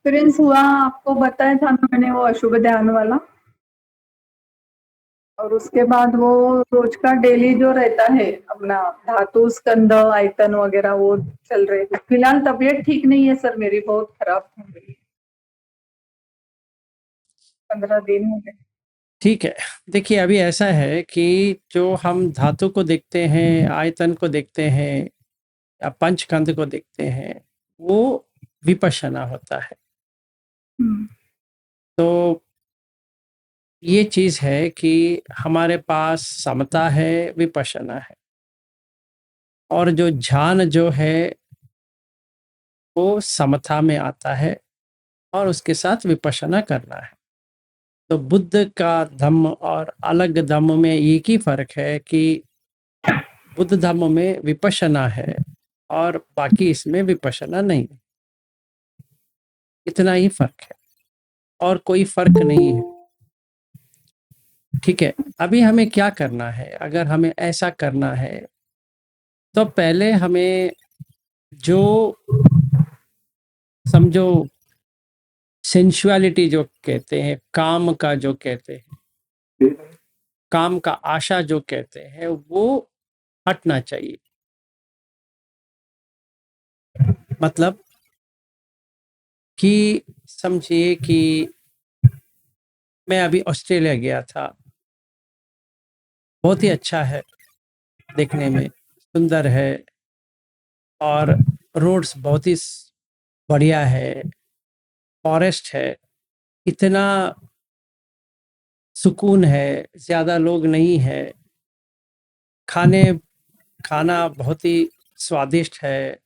Experience हुआ, आपको बताया था ना मैंने, वो अशुभ ध्यान वाला। और उसके बाद वो रोज का डेली जो रहता है अपना धातु स्कंद आयतन वगैरह वो चल रहे थे। फिलहाल तबीयत ठीक नहीं है सर, मेरी बहुत खराब हो गई है। 15 दिन हो गए। ठीक है। देखिए, अभी ऐसा है कि जो हम धातु को देखते हैं, आयतन को देखते हैं या पंचकंद को देखते हैं, वो विपश्यना होता है। हम्म। तो ये चीज़ है कि हमारे पास समता है, विपश्यना है, और जो ध्यान जो है वो समता में आता है और उसके साथ विपश्यना करना है। तो बुद्ध का धम्म और अलग धम्म में एक ही फर्क है कि बुद्ध धम्म में विपश्यना है और बाकी इसमें विपश्यना नहीं। इतना ही फर्क है और कोई फर्क नहीं है। ठीक है। अभी हमें क्या करना है? अगर हमें ऐसा करना है तो पहले हमें जो समझो सेंसुअलिटी जो कहते हैं, काम का जो कहते हैं, काम का आशा जो कहते हैं, वो हटना चाहिए। मतलब कि समझिए कि मैं अभी ऑस्ट्रेलिया गया था। बहुत ही अच्छा है, देखने में सुंदर है, और रोड्स बहुत ही बढ़िया है, फॉरेस्ट है, इतना सुकून है, ज़्यादा लोग नहीं है, खाना बहुत ही स्वादिष्ट है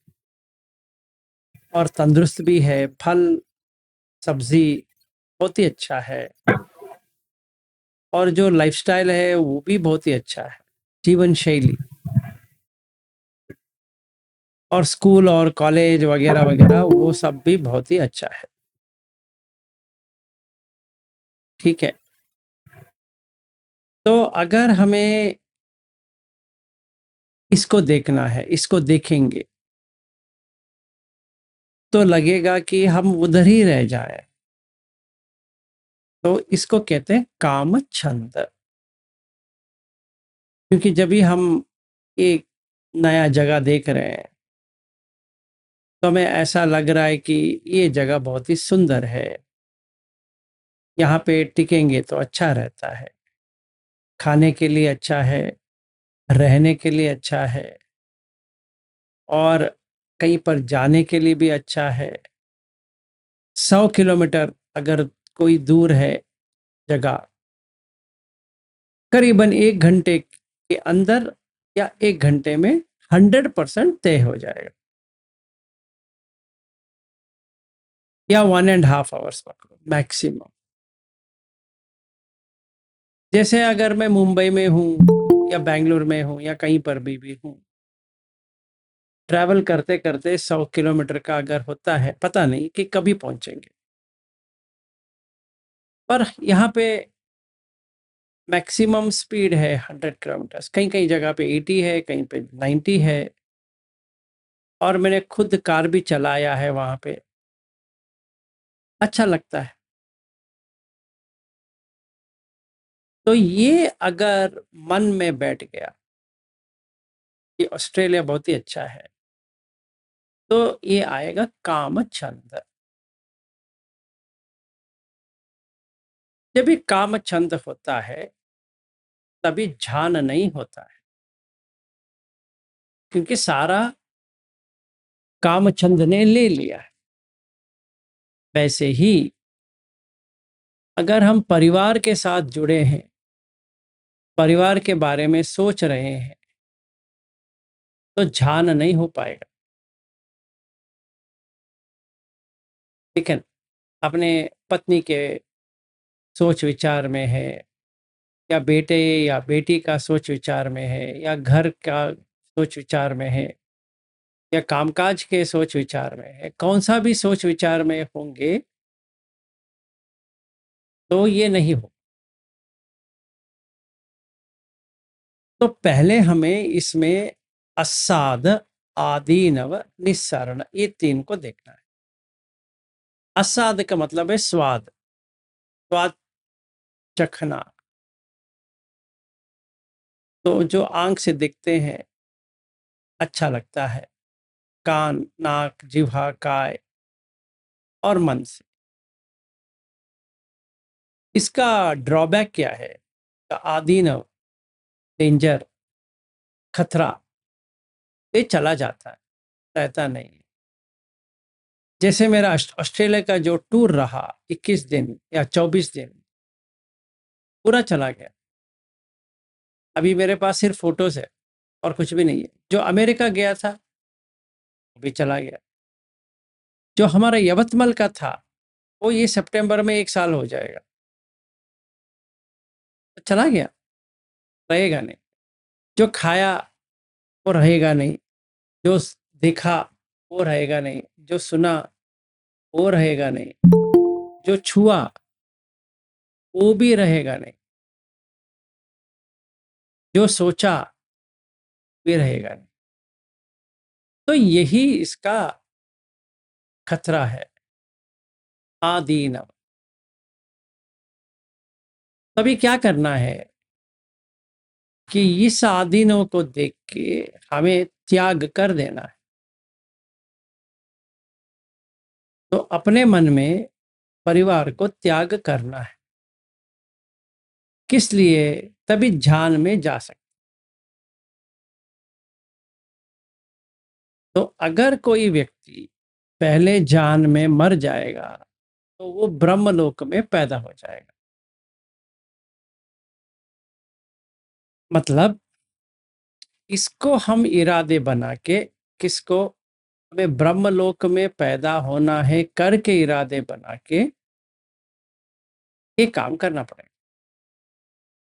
और तंदुरुस्त भी है, फल सब्जी बहुत ही अच्छा है, और जो लाइफस्टाइल है वो भी बहुत ही अच्छा है, जीवन शैली। और स्कूल और कॉलेज वगैरह वगैरह वो सब भी बहुत ही अच्छा है। ठीक है। तो अगर हमें इसको देखना है, इसको देखेंगे तो लगेगा कि हम उधर ही रह जाए। तो इसको कहते हैं काम छंद। क्योंकि जब भी हम एक नया जगह देख रहे हैं तो हमें ऐसा लग रहा है कि ये जगह बहुत ही सुंदर है, यहाँ पे टिकेंगे तो अच्छा रहता है, खाने के लिए अच्छा है, रहने के लिए अच्छा है, और कहीं पर जाने के लिए भी अच्छा है। 100 किलोमीटर अगर कोई दूर है जगह, करीबन 1 घंटे के अंदर या 1 घंटे में 100% तय हो जाएगा, या 1.5 आवर्स पकड़ो मैक्सिमम। जैसे अगर मैं मुंबई में हूँ या बेंगलुरु में हूँ या कहीं पर भी हूँ, ट्रैवल करते करते 100 किलोमीटर का अगर होता है, पता नहीं कि कभी पहुंचेंगे। पर यहाँ पे मैक्सिमम स्पीड है 100 किलोमीटर, कहीं कहीं जगह पे 80 है, कहीं पे 90 है, और मैंने खुद कार भी चलाया है वहाँ पे, अच्छा लगता है। तो ये अगर मन में बैठ गया कि ऑस्ट्रेलिया बहुत ही अच्छा है, तो ये आएगा काम छंद। जब भी काम छंद होता है तभी ध्यान नहीं होता है, क्योंकि सारा काम छंद ने ले लिया है। वैसे ही अगर हम परिवार के साथ जुड़े हैं, परिवार के बारे में सोच रहे हैं, तो ध्यान नहीं हो पाएगा। ठीक है। अपने पत्नी के सोच विचार में है, या बेटे या बेटी का सोच विचार में है, या घर का सोच विचार में है, या कामकाज के सोच विचार में है, कौन सा भी सोच विचार में होंगे तो ये नहीं हो। तो पहले हमें इसमें असाध, आदीनव, निस्सरण, ये तीन को देखना है। आस्वाद का मतलब है स्वाद, स्वाद चखना। तो जो आंख से देखते हैं अच्छा लगता है, कान, नाक, जिह्वा, काय और मन से। इसका ड्रॉबैक क्या है? आदीनव, डेंजर, खतरा, ये चला जाता है, रहता नहीं है। जैसे मेरा ऑस्ट्रेलिया का जो टूर रहा 21 दिन या 24 दिन, पूरा चला गया। अभी मेरे पास सिर्फ फोटोज है और कुछ भी नहीं है। जो अमेरिका गया था वो भी चला गया। जो हमारा यवतमल का था वो ये सितंबर में 1 साल हो जाएगा, तो चला गया, रहेगा नहीं। जो खाया वो रहेगा नहीं, जो देखा वो रहेगा नहीं, जो सुना वो रहेगा नहीं, जो छुआ वो भी रहेगा नहीं, जो सोचा भी रहेगा नहीं। तो यही इसका खतरा है, आदीनव। तभी क्या करना है कि इस आदीनव को देख के हमें त्याग कर देना है। तो अपने मन में परिवार को त्याग करना है। किस लिए? तभी ध्यान में जा सकते। तो अगर कोई व्यक्ति पहले जान में मर जाएगा तो वो ब्रह्मलोक में पैदा हो जाएगा। मतलब इसको हम इरादे बना के, किसको? हमें ब्रह्मलोक में पैदा होना है करके इरादे बना के ये काम करना पड़ेगा।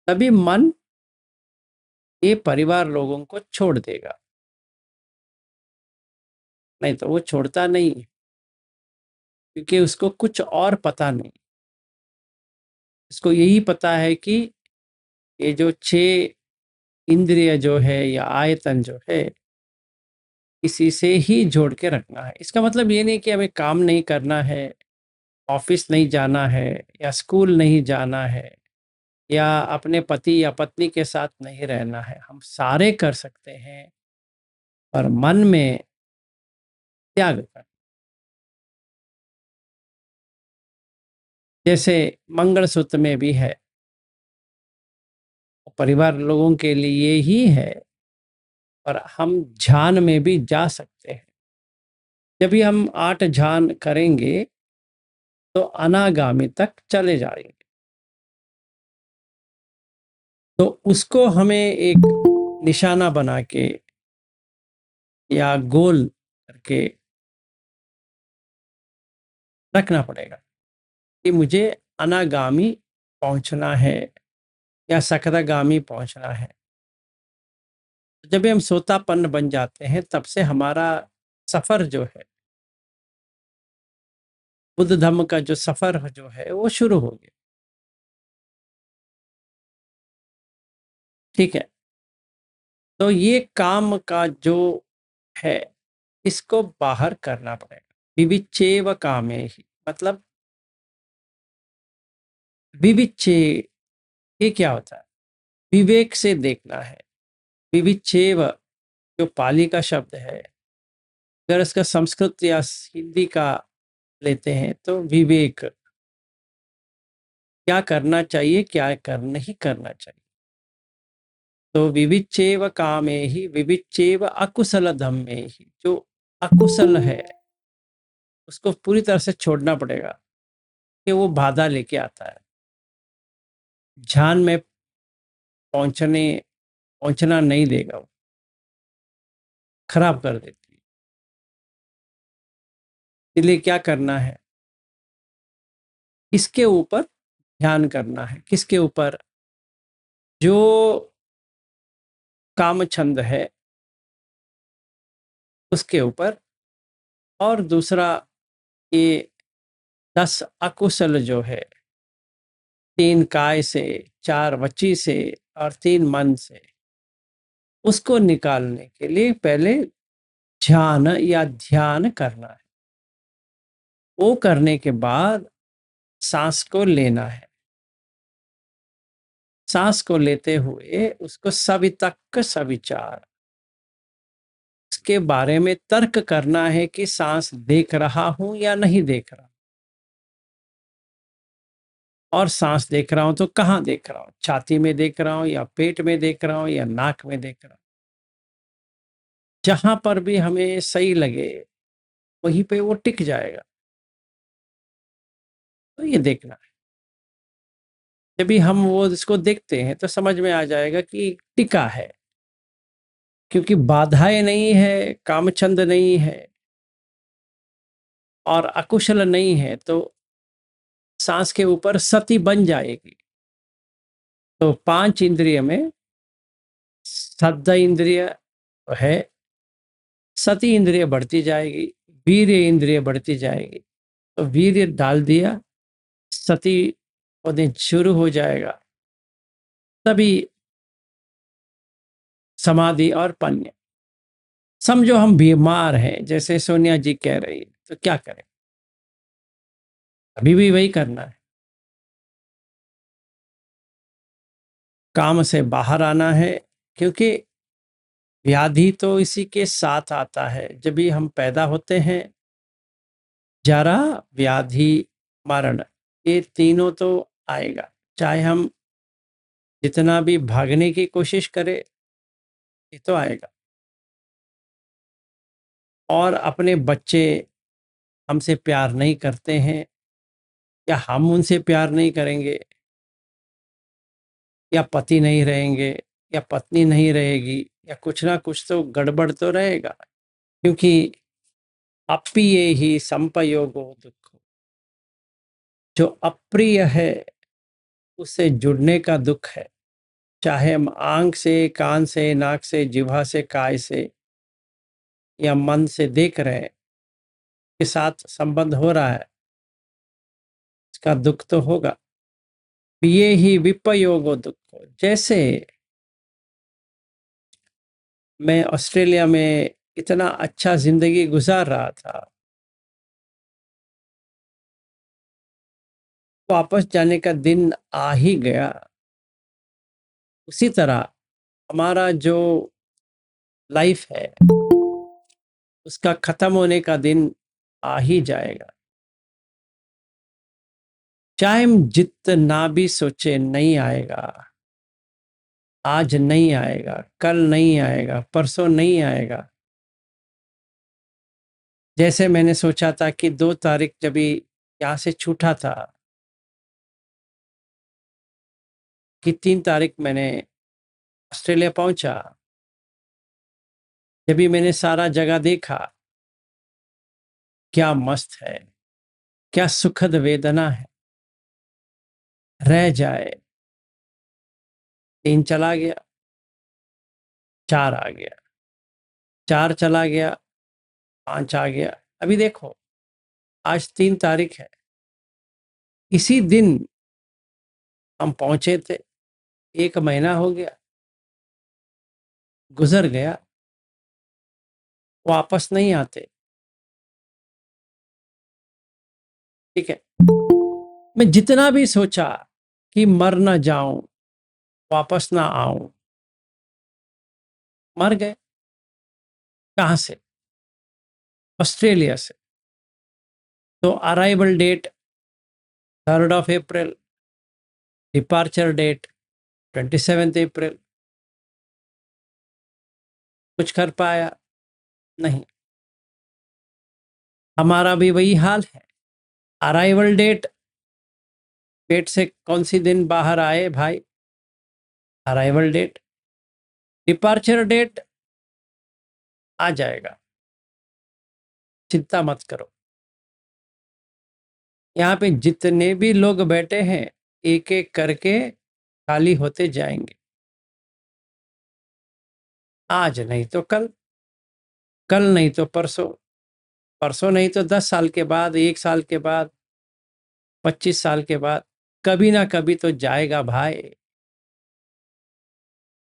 तभी मन ये परिवार लोगों को छोड़ देगा, नहीं तो वो छोड़ता नहीं, क्योंकि उसको कुछ और पता नहीं। इसको यही पता है कि ये जो 6 इंद्रिय जो है या आयतन जो है, इसी से ही जोड़ के रखना है। इसका मतलब ये नहीं कि हमें काम नहीं करना है, ऑफिस नहीं जाना है, या स्कूल नहीं जाना है, या अपने पति या पत्नी के साथ नहीं रहना है। हम सारे कर सकते हैं, पर मन में त्याग कर। जैसे मंगलसूत्र में भी है, परिवार लोगों के लिए ही है, और हम ध्यान में भी जा सकते हैं। जब भी हम 8 ध्यान करेंगे तो अनागामी तक चले जाएंगे। तो उसको हमें एक निशाना बना के या गोल करके रखना पड़ेगा कि मुझे अनागामी पहुंचना है या सकरागामी पहुंचना है। जब भी हम सोतापन्न बन जाते हैं तब से हमारा सफर जो है, बुद्ध धम्म का जो सफर जो है वो शुरू हो गया। ठीक है। तो ये काम का जो है इसको बाहर करना पड़ेगा। विविच्चेव कामे ही, मतलब विविच्चे, ये क्या होता है? विवेक से देखना है। विविच्चेव जो पाली का शब्द है, अगर इसका संस्कृत या हिंदी का लेते हैं तो विवेक, क्या करना चाहिए, क्या नहीं करना चाहिए। तो विविच्चेव कामे ही विविच्चेव अकुशल धम्मे ही, जो अकुशल है उसको पूरी तरह से छोड़ना पड़ेगा कि वो बाधा लेके आता है। ध्यान में पहुंचना नहीं देगा, वो खराब कर देती है। इसलिए क्या करना है? इसके ऊपर ध्यान करना है। किसके ऊपर? जो काम छंद है उसके ऊपर। और दूसरा, ये 10 अकुशल जो है, 3 काय से, 4 वची से और 3 मन से, उसको निकालने के लिए पहले ध्यान या ध्यान करना है। वो करने के बाद सांस को लेना है। सांस को लेते हुए उसको सवितक्क सविचार, इसके बारे में तर्क करना है कि सांस देख रहा हूं या नहीं देख रहा, और सांस देख रहा हूं तो कहाँ देख रहा हूं, छाती में देख रहा हूं या पेट में देख रहा हूं या नाक में देख रहा हूं। जहां पर भी हमें सही लगे वहीं पे वो टिक जाएगा। तो ये देखना है। जब भी हम वो इसको देखते हैं तो समझ में आ जाएगा कि टिका है, क्योंकि बाधाएं नहीं है, कामचंद नहीं है और अकुशल नहीं है, तो सांस के ऊपर सती बन जाएगी। तो 5 इंद्रिय में श्रद्धा इंद्रिय है, सती इंद्रिय बढ़ती जाएगी, वीर्य इंद्रिय बढ़ती जाएगी। तो वीर्य डाल दिया, सती होने शुरू हो जाएगा, तभी समाधि और पन्य। समझो हम बीमार हैं, जैसे सोनिया जी कह रही है, तो क्या करें? अभी भी वही करना है। काम से बाहर आना है, क्योंकि व्याधि तो इसी के साथ आता है। जब भी हम पैदा होते हैं, जरा, व्याधि, मरण, ये तीनों तो आएगा। चाहे हम जितना भी भागने की कोशिश करें, ये तो आएगा। और अपने बच्चे हमसे प्यार नहीं करते हैं, या हम उनसे प्यार नहीं करेंगे, या पति नहीं रहेंगे, या पत्नी नहीं रहेगी, या कुछ ना कुछ तो गड़बड़ तो रहेगा। क्योंकि अप्रिय ही संपयोगो दुख, जो अप्रिय है उससे जुड़ने का दुख है। चाहे हम आंख से, कान से, नाक से, जिह्वा से, काय से या मन से देख रहे हैं, के साथ संबंध हो रहा है, इसका दुख तो होगा। ये ही विपयोगो दुख। जैसे मैं ऑस्ट्रेलिया में इतना अच्छा जिंदगी गुजार रहा था, वापस जाने का दिन आ ही गया। उसी तरह हमारा जो लाइफ है, उसका खत्म होने का दिन आ ही जाएगा। चाहे हम जितना भी सोचे नहीं आएगा, आज नहीं आएगा, कल नहीं आएगा, परसों नहीं आएगा। जैसे मैंने सोचा था कि 2 तारीख जब भी यहाँ से छूटा था, कि 3 तारीख मैंने ऑस्ट्रेलिया पहुंचा। जब भी मैंने सारा जगह देखा, क्या मस्त है, क्या सुखद वेदना है। रह जाए, 3 चला गया, 4 आ गया, 4 चला गया, 5 आ गया। अभी देखो, आज 3 तारीख है, इसी दिन हम पहुंचे थे, 1 महीना हो गया, गुजर गया, वापस नहीं आते। ठीक है, मैं जितना भी सोचा कि मर ना जाऊं, वापस ना आऊं, मर गए। कहां से? ऑस्ट्रेलिया से। तो arrival date 3rd of April, departure date 27th April। कुछ कर पाया नहीं। हमारा भी वही हाल है। अराइवल डेट, पेट से कौन सी दिन बाहर आए भाई, अराइवल डेट। डिपार्चर डेट आ जाएगा, चिंता मत करो। यहाँ पे जितने भी लोग बैठे हैं, एक एक करके खाली होते जाएंगे। आज नहीं तो कल, कल नहीं तो परसों, परसों नहीं तो 10 साल के बाद, 1 साल के बाद, 25 साल के बाद, कभी ना कभी तो जाएगा भाई।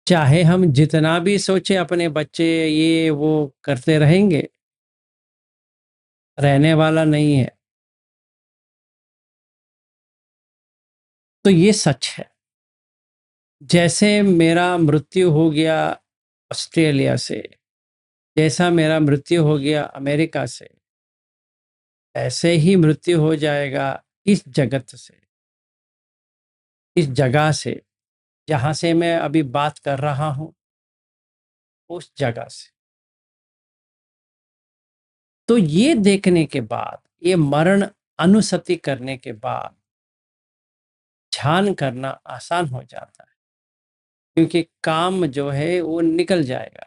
चाहे हम जितना भी सोचे अपने बच्चे ये वो करते रहेंगे, रहने वाला नहीं है। तो ये सच है। जैसे मेरा मृत्यु हो गया ऑस्ट्रेलिया से, जैसा मेरा मृत्यु हो गया अमेरिका से, ऐसे ही मृत्यु हो जाएगा इस जगत से, इस जगह से, जहाँ से मैं अभी बात कर रहा हूँ, उस जगह से। तो ये देखने के बाद, ये मरण अनुसति करने के बाद ध्यान करना आसान हो जाता है, क्योंकि काम जो है वो निकल जाएगा,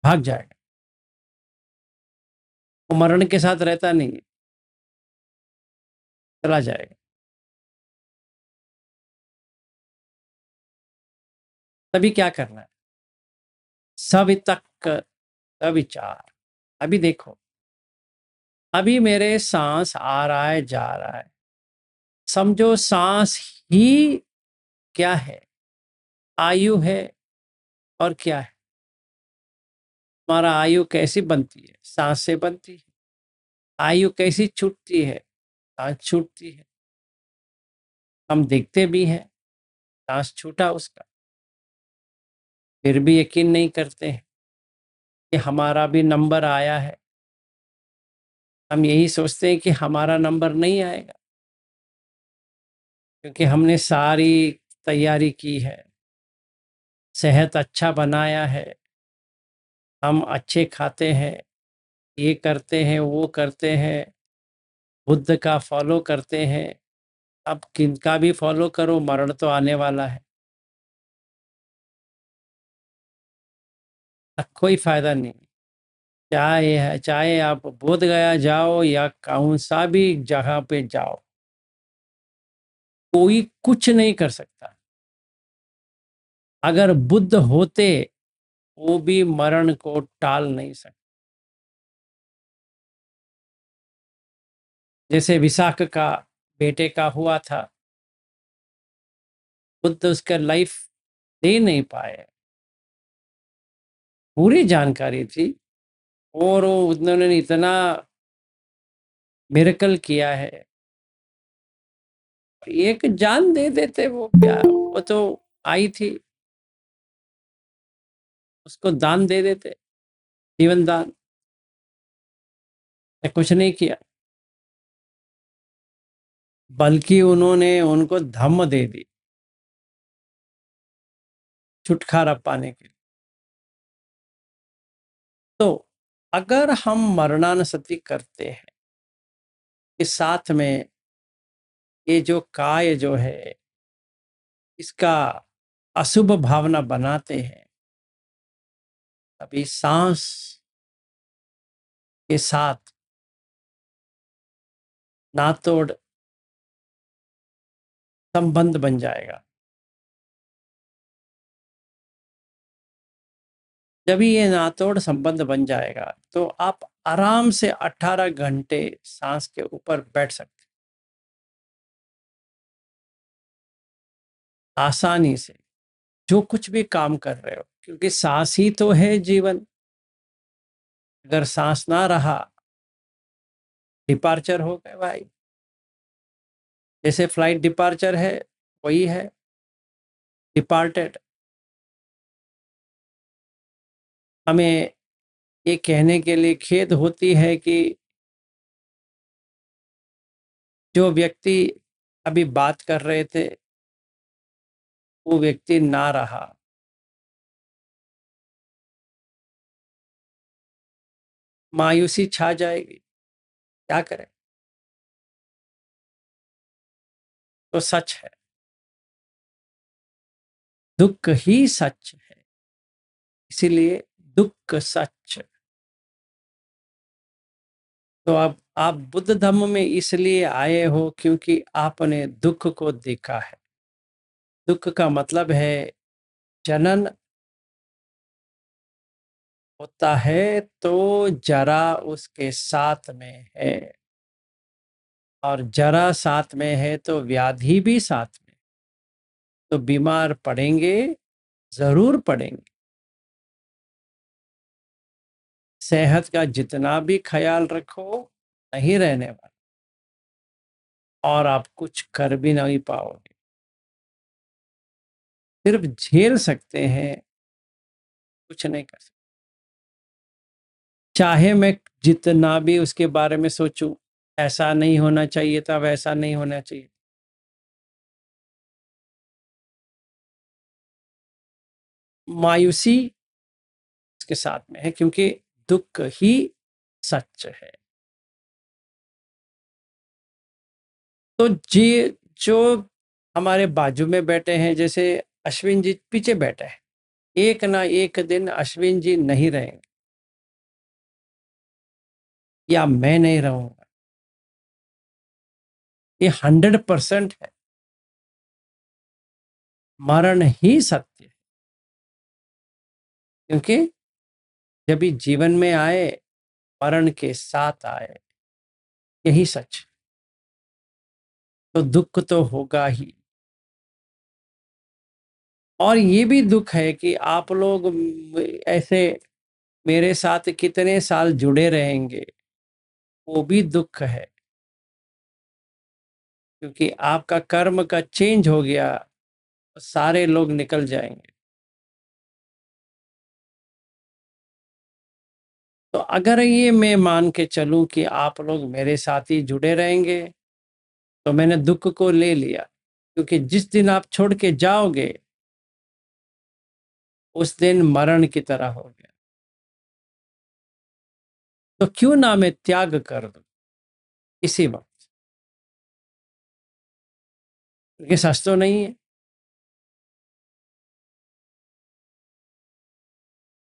भाग जाएगा। वो मरण के साथ रहता नहीं है, चला जाएगा। तभी क्या करना है? सवितक सविचार। अभी देखो, अभी मेरे सांस आ रहा है, जा रहा है। समझो सांस ही क्या है, आयु है। और क्या है? हमारा आयु कैसी बनती है? सांस से बनती है। आयु कैसी छूटती है? सांस छूटती है। हम देखते भी हैं, सांस छूटा उसका, फिर भी यकीन नहीं करते हैं कि हमारा भी नंबर आया है। हम यही सोचते हैं कि हमारा नंबर नहीं आएगा, क्योंकि हमने सारी तैयारी की है, सेहत अच्छा बनाया है, हम अच्छे खाते हैं, ये करते हैं, वो करते हैं, बुद्ध का फॉलो करते हैं। अब किनका भी फॉलो करो, मरण तो आने वाला है। अब कोई फायदा नहीं। चाहे आप बोध गया जाओ या कौन सा भी जगह पे जाओ, कोई कुछ नहीं कर सकता। अगर बुद्ध होते, वो भी मरण को टाल नहीं सकते। जैसे विशाख का बेटे का हुआ था, बुद्ध उसका लाइफ दे नहीं पाए। पूरी जानकारी थी, और उन्होंने इतना मिरेकल किया है। एक जान दे देते, वो क्या, वो तो आई थी, उसको दान दे देते, जीवन दान। ने कुछ नहीं किया, बल्कि उन्होंने उनको धम्म दे दी, छुटकारा पाने के लिए। तो अगर हम मरणानुसति करते हैं, इस साथ में ये जो काय जो है, इसका अशुभ भावना बनाते हैं, अभी सांस के साथ नातोड़ संबंध बन जाएगा। जब ये नातोड़ संबंध बन जाएगा, तो आप आराम से 18 घंटे सांस के ऊपर बैठ सकते, आसानी से, जो कुछ भी काम कर रहे हो, क्योंकि सांस ही तो है जीवन। अगर सांस ना रहा, डिपार्चर हो गए भाई। जैसे फ्लाइट डिपार्चर है, वही है डिपार्टेड। हमें ये कहने के लिए खेद होती है कि जो व्यक्ति अभी बात कर रहे थे, वो व्यक्ति ना रहा। मायूसी छा जाएगी, क्या करें। तो सच है, दुख ही सच है, इसीलिए दुख सच। तो अब आप बुद्ध धम्म में इसलिए आए हो क्योंकि आपने दुख को देखा है। दुख का मतलब है जनन होता है तो जरा उसके साथ में है, और जरा साथ में है तो व्याधि भी साथ में। तो बीमार पड़ेंगे, जरूर पड़ेंगे। सेहत का जितना भी ख्याल रखो, नहीं रहने वाला। और आप कुछ कर भी नहीं पाओगे, सिर्फ झेल सकते हैं, कुछ नहीं कर सकते। चाहे मैं जितना भी उसके बारे में सोचूं, ऐसा नहीं होना चाहिए था, वैसा नहीं होना चाहिए, मायूसी इसके साथ में है, क्योंकि दुख ही सच है। तो जी, जो हमारे बाजू में बैठे हैं, जैसे अश्विन जी पीछे बैठे हैं, एक ना एक दिन अश्विन जी नहीं रहेंगे, या मैं नहीं रहूंगा, ये 100% है। मरण ही सत्य है, क्योंकि जब भी जीवन में आए, मरण के साथ आए, यही सच। तो दुख तो होगा ही, और ये भी दुख है कि आप लोग ऐसे मेरे साथ कितने साल जुड़े रहेंगे, वो भी दुख है, क्योंकि आपका कर्म का चेंज हो गया, सारे लोग निकल जाएंगे। तो अगर ये मैं मान के चलूं कि आप लोग मेरे साथ ही जुड़े रहेंगे, तो मैंने दुख को ले लिया, क्योंकि जिस दिन आप छोड़ के जाओगे, उस दिन मरण की तरह हो गया। तो क्यों ना मैं त्याग कर दूं इसी वक्त, क्योंकि सच तो नहीं है।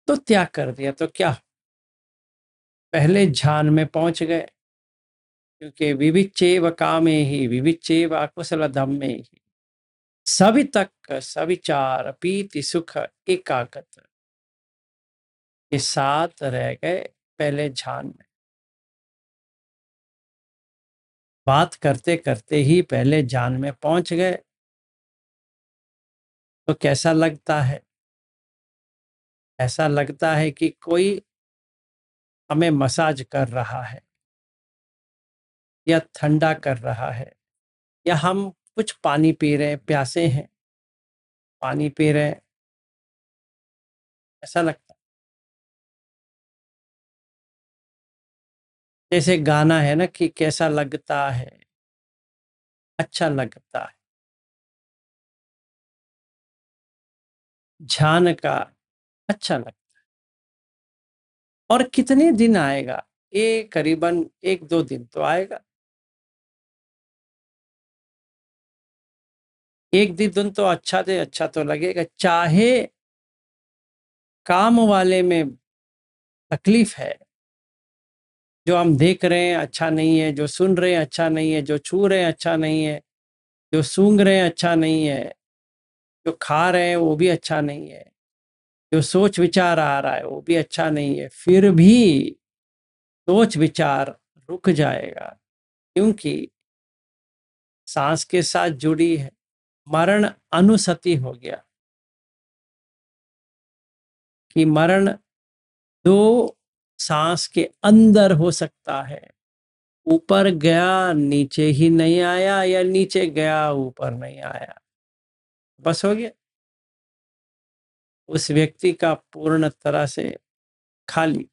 तो त्याग कर दिया तो क्या, पहले ध्यान में पहुंच गए, क्योंकि विविच्चैव कामे ही विविच्चैव अकुशल धम्मे ही सवितक्क सविचार पीति सुख एकाग्र के साथ रह गए। पहले ध्यान में बात करते करते ही पहले ध्यान में पहुंच गए, तो कैसा लगता है? ऐसा लगता है कि कोई हमें मसाज कर रहा है, या ठंडा कर रहा है, या हम कुछ पानी पी रहे हैं, प्यासे हैं, पानी पी रहे हैं, ऐसा लगता है। जैसे गाना है ना कि कैसा लगता है, अच्छा लगता है। ध्यान का अच्छा लगता है। और कितने दिन आएगा? ये करीबन 1-2 दिन तो आएगा। 1 दिन तो अच्छा से अच्छा तो लगेगा, चाहे काम वाले में तकलीफ है, जो हम देख रहे हैं अच्छा नहीं है, जो सुन रहे हैं अच्छा नहीं है, जो छू रहे हैं अच्छा नहीं है, जो सूंघ रहे हैं अच्छा नहीं है, जो खा रहे हैं वो भी अच्छा नहीं है, जो सोच विचार आ रहा है वो भी अच्छा नहीं है, फिर भी सोच विचार रुक जाएगा, क्योंकि सांस के साथ जुड़ी है। मरण अनुसति हो गया, कि मरण 2 सांस के अंदर हो सकता है, ऊपर गया नीचे ही नहीं आया, या नीचे गया ऊपर नहीं आया, बस हो गया। उस व्यक्ति का पूर्ण तरह से खाली।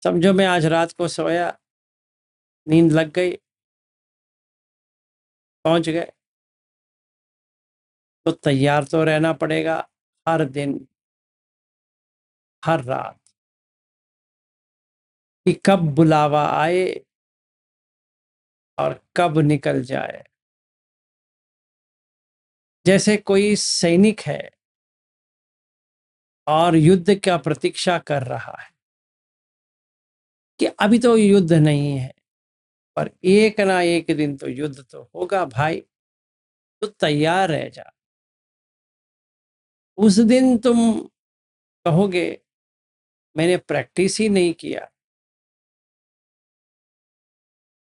समझो मैं आज रात को सोया, नींद लग गई, पहुंच गए, तो तैयार तो रहना पड़ेगा, हर दिन हर रात, कि कब बुलावा आए और कब निकल जाए। जैसे कोई सैनिक है और युद्ध का प्रतीक्षा कर रहा है, कि अभी तो युद्ध नहीं है, पर एक ना एक दिन तो युद्ध तो होगा भाई, तो तैयार रह जा। उस दिन तुम कहोगे मैंने प्रैक्टिस ही नहीं किया,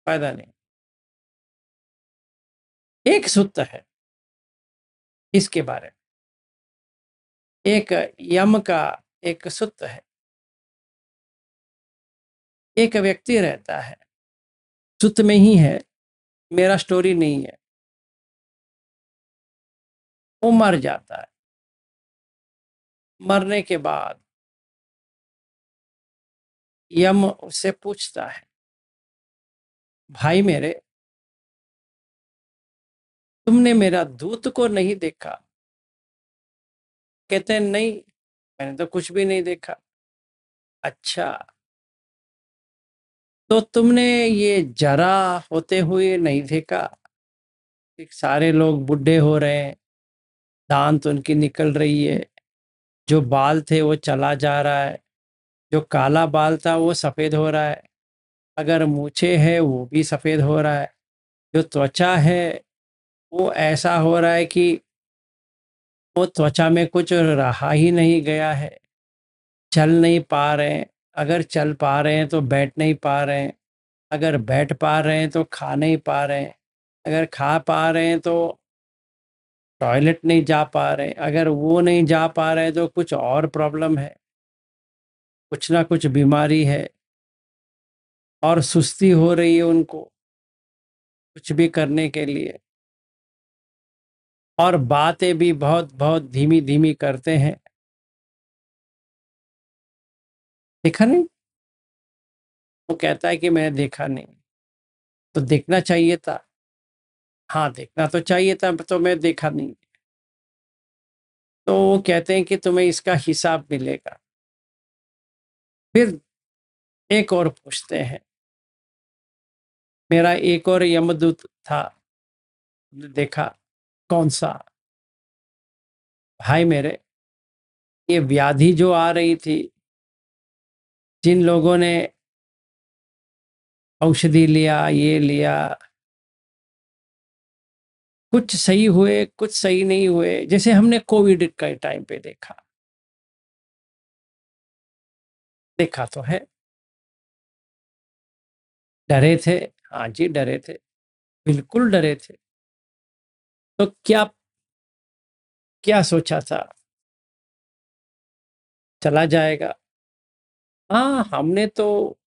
फायदा नहीं। एक सूत्र है इसके बारे में, एक यम का एक सूत्र है, एक व्यक्ति रहता है, सुत में ही है, मेरा स्टोरी नहीं है, वो मर जाता है। मरने के बाद यम उससे पूछता है, भाई मेरे, तुमने मेरा दूत को नहीं देखा? कहते हैं नहीं, मैंने तो कुछ भी नहीं देखा। अच्छा, तो तुमने ये जरा होते हुए नहीं देखा? सारे लोग बूढ़े हो रहे हैं, दांत उनकी निकल रही है, जो बाल थे वो चला जा रहा है, जो काला बाल था वो सफ़ेद हो रहा है, अगर मूछें है वो भी सफ़ेद हो रहा है, जो त्वचा है वो ऐसा हो रहा है कि वो त्वचा में कुछ रहा ही नहीं गया है, चल नहीं पा रहे हैं, अगर चल पा रहे हैं तो बैठ नहीं पा रहे हैं, अगर बैठ पा रहे हैं तो खा नहीं पा रहे हैं, अगर खा पा रहे हैं तो टॉयलेट नहीं जा पा रहे हैं, अगर वो नहीं जा पा रहे हैं तो कुछ और प्रॉब्लम है, कुछ ना कुछ बीमारी है, और सुस्ती हो रही है उनको कुछ भी करने के लिए, और बातें भी बहुत बहुत धीमी धीमी करते हैं। देखा नहीं? वो कहता है कि मैंने देखा नहीं, तो देखना चाहिए था। हाँ, देखना तो चाहिए था, तो मैं देखा नहीं। तो वो कहते हैं कि तुम्हें इसका हिसाब मिलेगा। फिर एक और पूछते हैं, मेरा एक और यमदूत था, देखा? कौन सा? भाई मेरे, ये व्याधि जो आ रही थी, जिन लोगों ने औषधि लिया, ये लिया, कुछ सही हुए, कुछ सही नहीं हुए, जैसे हमने कोविड के टाइम पे देखा। देखा तो है, डरे थे। हाँ जी, डरे थे, बिल्कुल डरे थे। तो क्या क्या सोचा था, चला जाएगा? हाँ, हमने तो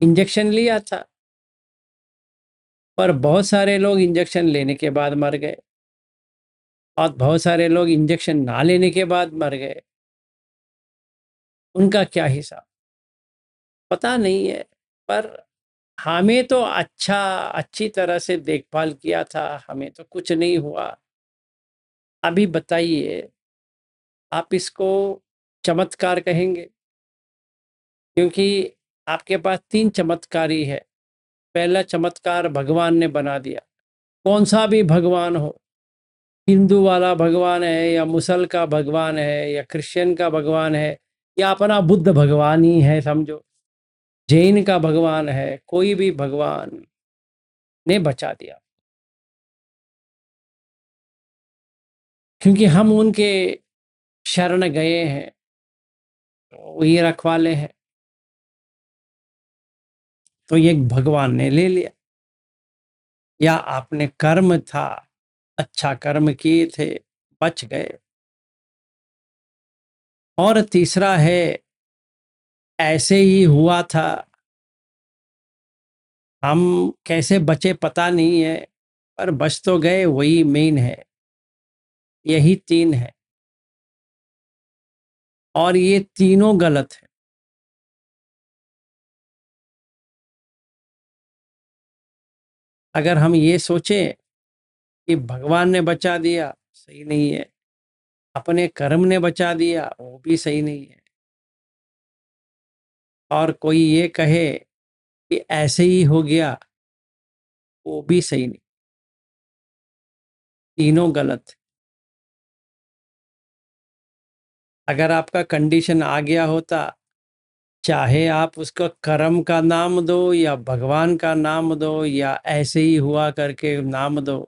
इंजेक्शन लिया था, पर बहुत सारे लोग इंजेक्शन लेने के बाद मर गए, और बहुत सारे लोग इंजेक्शन ना लेने के बाद मर गए। उनका क्या हिसाब पता नहीं है, पर हमें तो अच्छी तरह से देखभाल किया था, हमें तो कुछ नहीं हुआ। अभी बताइए, आप इसको चमत्कार कहेंगे? क्योंकि आपके पास 3 चमत्कार ही है। पहला चमत्कार भगवान ने बना दिया, कौन सा भी भगवान हो, हिंदू वाला भगवान है या मुसल का भगवान है या क्रिश्चियन का भगवान है या अपना बुद्ध भगवान ही है समझो, जैन का भगवान है, कोई भी भगवान ने बचा दिया, क्योंकि हम उनके शरण गए हैं, वही रखवाले हैं। तो ये भगवान ने ले लिया, या आपने कर्म था, अच्छा कर्म किए थे, बच गए। और तीसरा है, ऐसे ही हुआ था, हम कैसे बचे पता नहीं है, पर बच तो गए, वही मेन है। यही 3 है, और ये तीनों गलत है। अगर हम ये सोचें कि भगवान ने बचा दिया, सही नहीं है, अपने कर्म ने बचा दिया, वो भी सही नहीं है, और कोई ये कहे कि ऐसे ही हो गया, वो भी सही नहीं, तीनों गलत है। अगर आपका कंडीशन आ गया होता, चाहे आप उसका कर्म का नाम दो या भगवान का नाम दो या ऐसे ही हुआ करके नाम दो,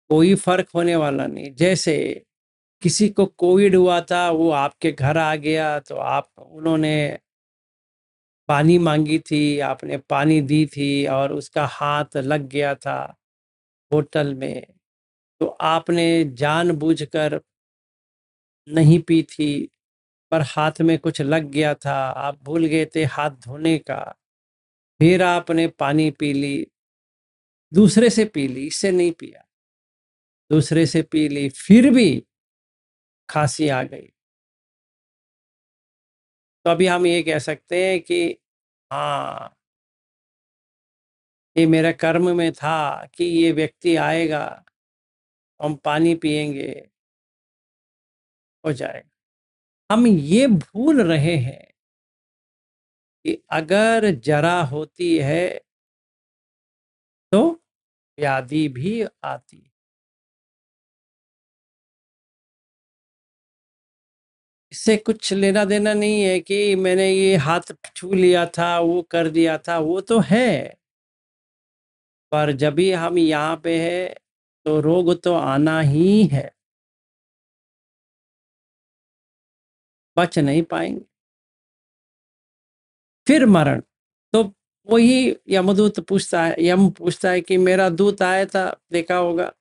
कोई फर्क होने वाला नहीं। जैसे किसी को कोविड हुआ था, वो आपके घर आ गया, तो आप उन्होंने पानी मांगी थी, आपने पानी दी थी, और उसका हाथ लग गया था बोतल में, तो आपने जानबूझकर नहीं पी थी, पर हाथ में कुछ लग गया था, आप भूल गए थे हाथ धोने का, फिर आपने पानी पी ली, दूसरे से पी ली, इससे नहीं पिया, दूसरे से पी ली, फिर भी खांसी आ गई, तो अभी हम ये कह सकते हैं कि हाँ, ये मेरे कर्म में था कि ये व्यक्ति आएगा, हम पानी पिएंगे, हो जाएगा। हम ये भूल रहे हैं कि अगर जरा होती है तो व्याधि भी आती है। इससे कुछ लेना देना नहीं है कि मैंने ये हाथ छू लिया था, वो कर दिया था, वो तो है, पर जब भी हम यहाँ पे है तो रोग तो आना ही है, बच नहीं पाएंगे। फिर मरण, तो वही यमदूत पूछता है, यम पूछता है कि मेरा दूत आया था, देखा होगा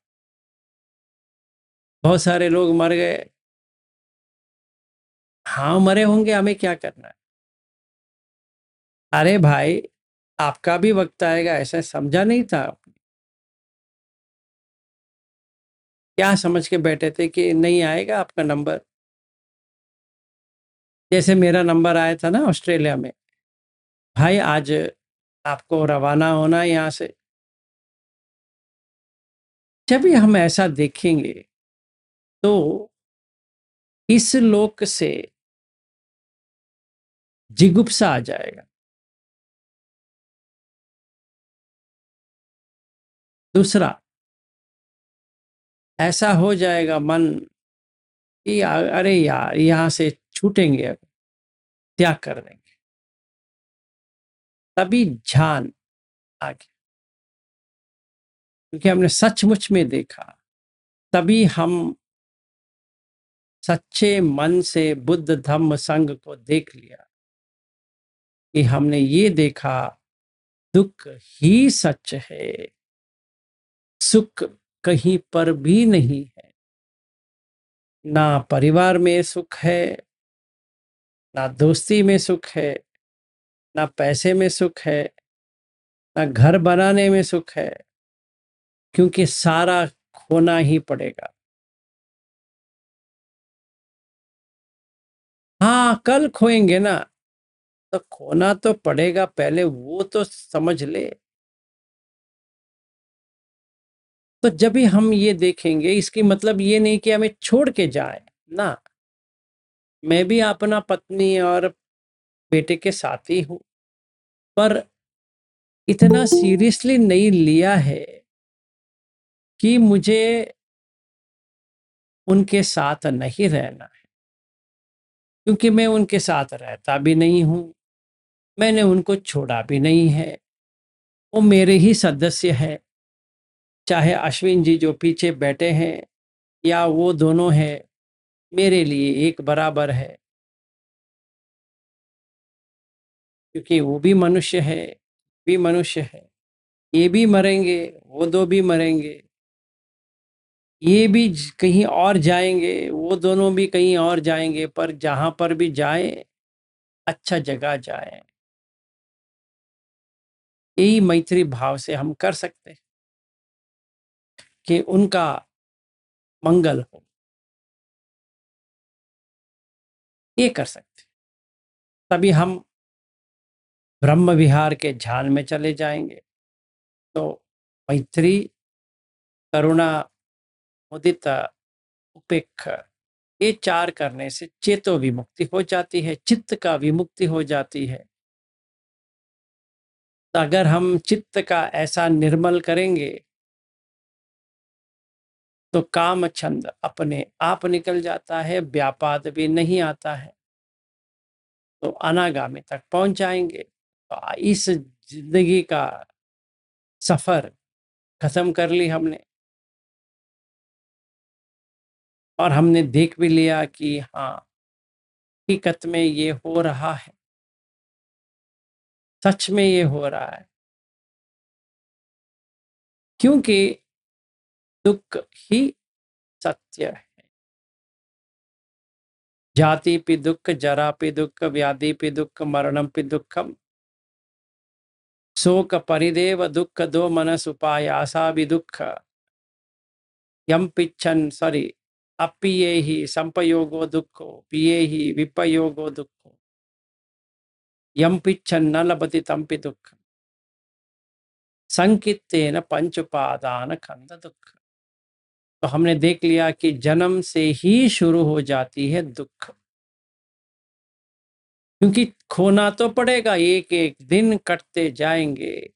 बहुत सारे लोग मर गए। हाँ मरे होंगे, हमें क्या करना है। अरे भाई, आपका भी वक्त आएगा, ऐसा समझा नहीं था आपने? क्या समझ के बैठे थे कि नहीं आएगा आपका नंबर? जैसे मेरा नंबर आया था ना ऑस्ट्रेलिया में, भाई आज आपको रवाना होना है यहाँ से। जब भी हम ऐसा देखेंगे तो इस लोक से जिगुप्सा आ जाएगा। दूसरा, ऐसा हो जाएगा मन कि अरे यार यहाँ से छूटेंगे, अब त्याग कर देंगे, तभी ध्यान आ गया, क्योंकि हमने सचमुच में देखा। तभी हम सच्चे मन से बुद्ध धम्म संघ को देख लिया कि हमने ये देखा, दुख ही सच है, सुख कहीं पर भी नहीं है। ना परिवार में सुख है, ना दोस्ती में सुख है, ना पैसे में सुख है, ना घर बनाने में सुख है, क्योंकि सारा खोना ही पड़ेगा। हाँ कल खोएंगे ना, तो खोना तो पड़ेगा, पहले वो तो समझ ले। तो जब भी हम ये देखेंगे, इसकी मतलब ये नहीं कि हमें छोड़ के जाए ना, मैं भी अपना पत्नी और बेटे के साथ ही हूँ, पर इतना सीरियसली नहीं लिया है कि मुझे उनके साथ नहीं रहना है, क्योंकि मैं उनके साथ रहता भी नहीं हूँ, मैंने उनको छोड़ा भी नहीं है, वो मेरे ही सदस्य हैं, चाहे अश्विन जी जो पीछे बैठे हैं या वो दोनों हैं, मेरे लिए एक बराबर है, क्योंकि वो भी मनुष्य है, भी मनुष्य है, ये भी मरेंगे, वो दो भी मरेंगे, ये भी कहीं और जाएंगे, वो दोनों भी कहीं और जाएंगे, पर जहां पर भी जाए अच्छा जगह जाए, यही मैत्री भाव से हम कर सकते हैं कि उनका मंगल हो, ये कर सकते हैं। तभी हम ब्रह्म विहार के ध्यान में चले जाएंगे, तो मैत्री, करुणा, मुदिता, उपेक्षा, ये चार करने से चेतो विमुक्ति हो जाती है, चित्त का विमुक्ति हो जाती है। तो अगर हम चित्त का ऐसा निर्मल करेंगे तो काम छंद अपने आप निकल जाता है, व्यापाद भी नहीं आता है, तो अनागामी तक पहुंच जाएंगे। तो इस जिंदगी का सफर खत्म कर ली हमने, और हमने देख भी लिया कि हाँ हकीकत में ये हो रहा है, सच में ये हो रहा है, क्योंकि दुख ही सत्य है। जातिपि दुःख जरापि दुःख व्याधिपि दुःख मरणमपि दुःखम शोक परिदेव दुःख दो मनस उपायासा भी दुःख यम पिच्छन सॉरी अपिये ही संपयोगो दुःखो पिये ही विपयोगो दुःखो यम पिच्छन न लभति तंपि दुःख संकित्तेन पंचुपादान खंड दुःख। तो हमने देख लिया कि जन्म से ही शुरू हो जाती है दुख, क्योंकि खोना तो पड़ेगा, एक एक दिन कटते जाएंगे।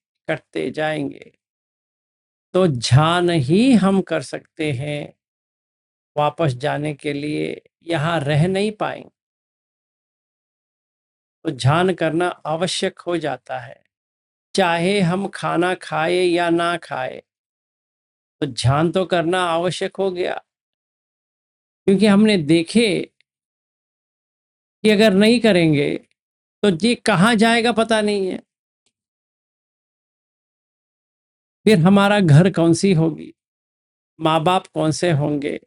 तो ध्यान ही हम कर सकते हैं वापस जाने के लिए, यहाँ रह नहीं पाएंगे। तो ध्यान करना आवश्यक हो जाता है, चाहे हम खाना खाए या ना खाए, तो ध्यान तो करना आवश्यक हो गया। क्योंकि हमने देखे कि अगर नहीं करेंगे तो ये कहाँ जाएगा पता नहीं है। फिर हमारा घर कौन सी होगी, माँ बाप कौन से होंगे,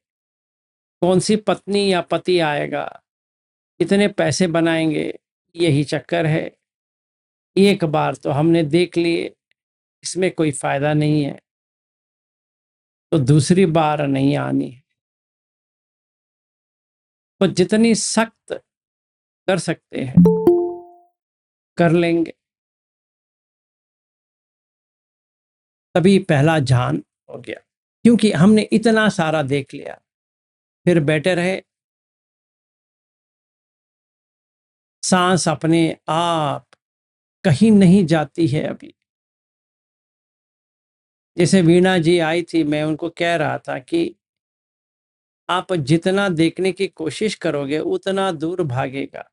कौन सी पत्नी या पति आएगा, कितने पैसे बनाएंगे, यही चक्कर है। एक बार तो हमने देख लिए, इसमें कोई फायदा नहीं है, तो दूसरी बार नहीं आनी है। तो जितनी सख्त कर सकते हैं कर लेंगे, तभी पहला ध्यान हो गया। क्योंकि हमने इतना सारा देख लिया, फिर बैठे रहे, सांस अपने आप कहीं नहीं जाती है। अभी जैसे वीणा जी आई थी, मैं उनको कह रहा था कि आप जितना देखने की कोशिश करोगे उतना दूर भागेगा,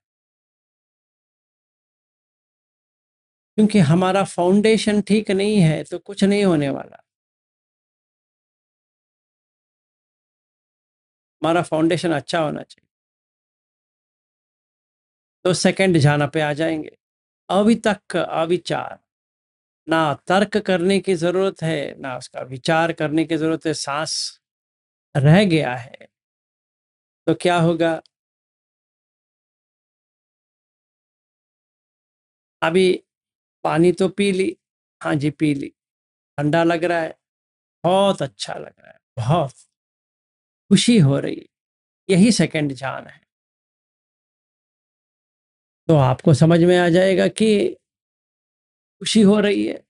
क्योंकि हमारा फाउंडेशन ठीक नहीं है तो कुछ नहीं होने वाला। हमारा फाउंडेशन अच्छा होना चाहिए, तो सेकंड ध्यान पे आ जाएंगे। अवितक अविचार, ना तर्क करने की जरूरत है ना उसका विचार करने की जरूरत है। सांस रह गया है तो क्या होगा, अभी पानी तो पी ली, हाँ जी पी ली, ठंडा लग रहा है, बहुत अच्छा लग रहा है, बहुत खुशी हो रही है, यही सेकंड ध्यान है। तो आपको समझ में आ जाएगा कि खुशी हो रही है,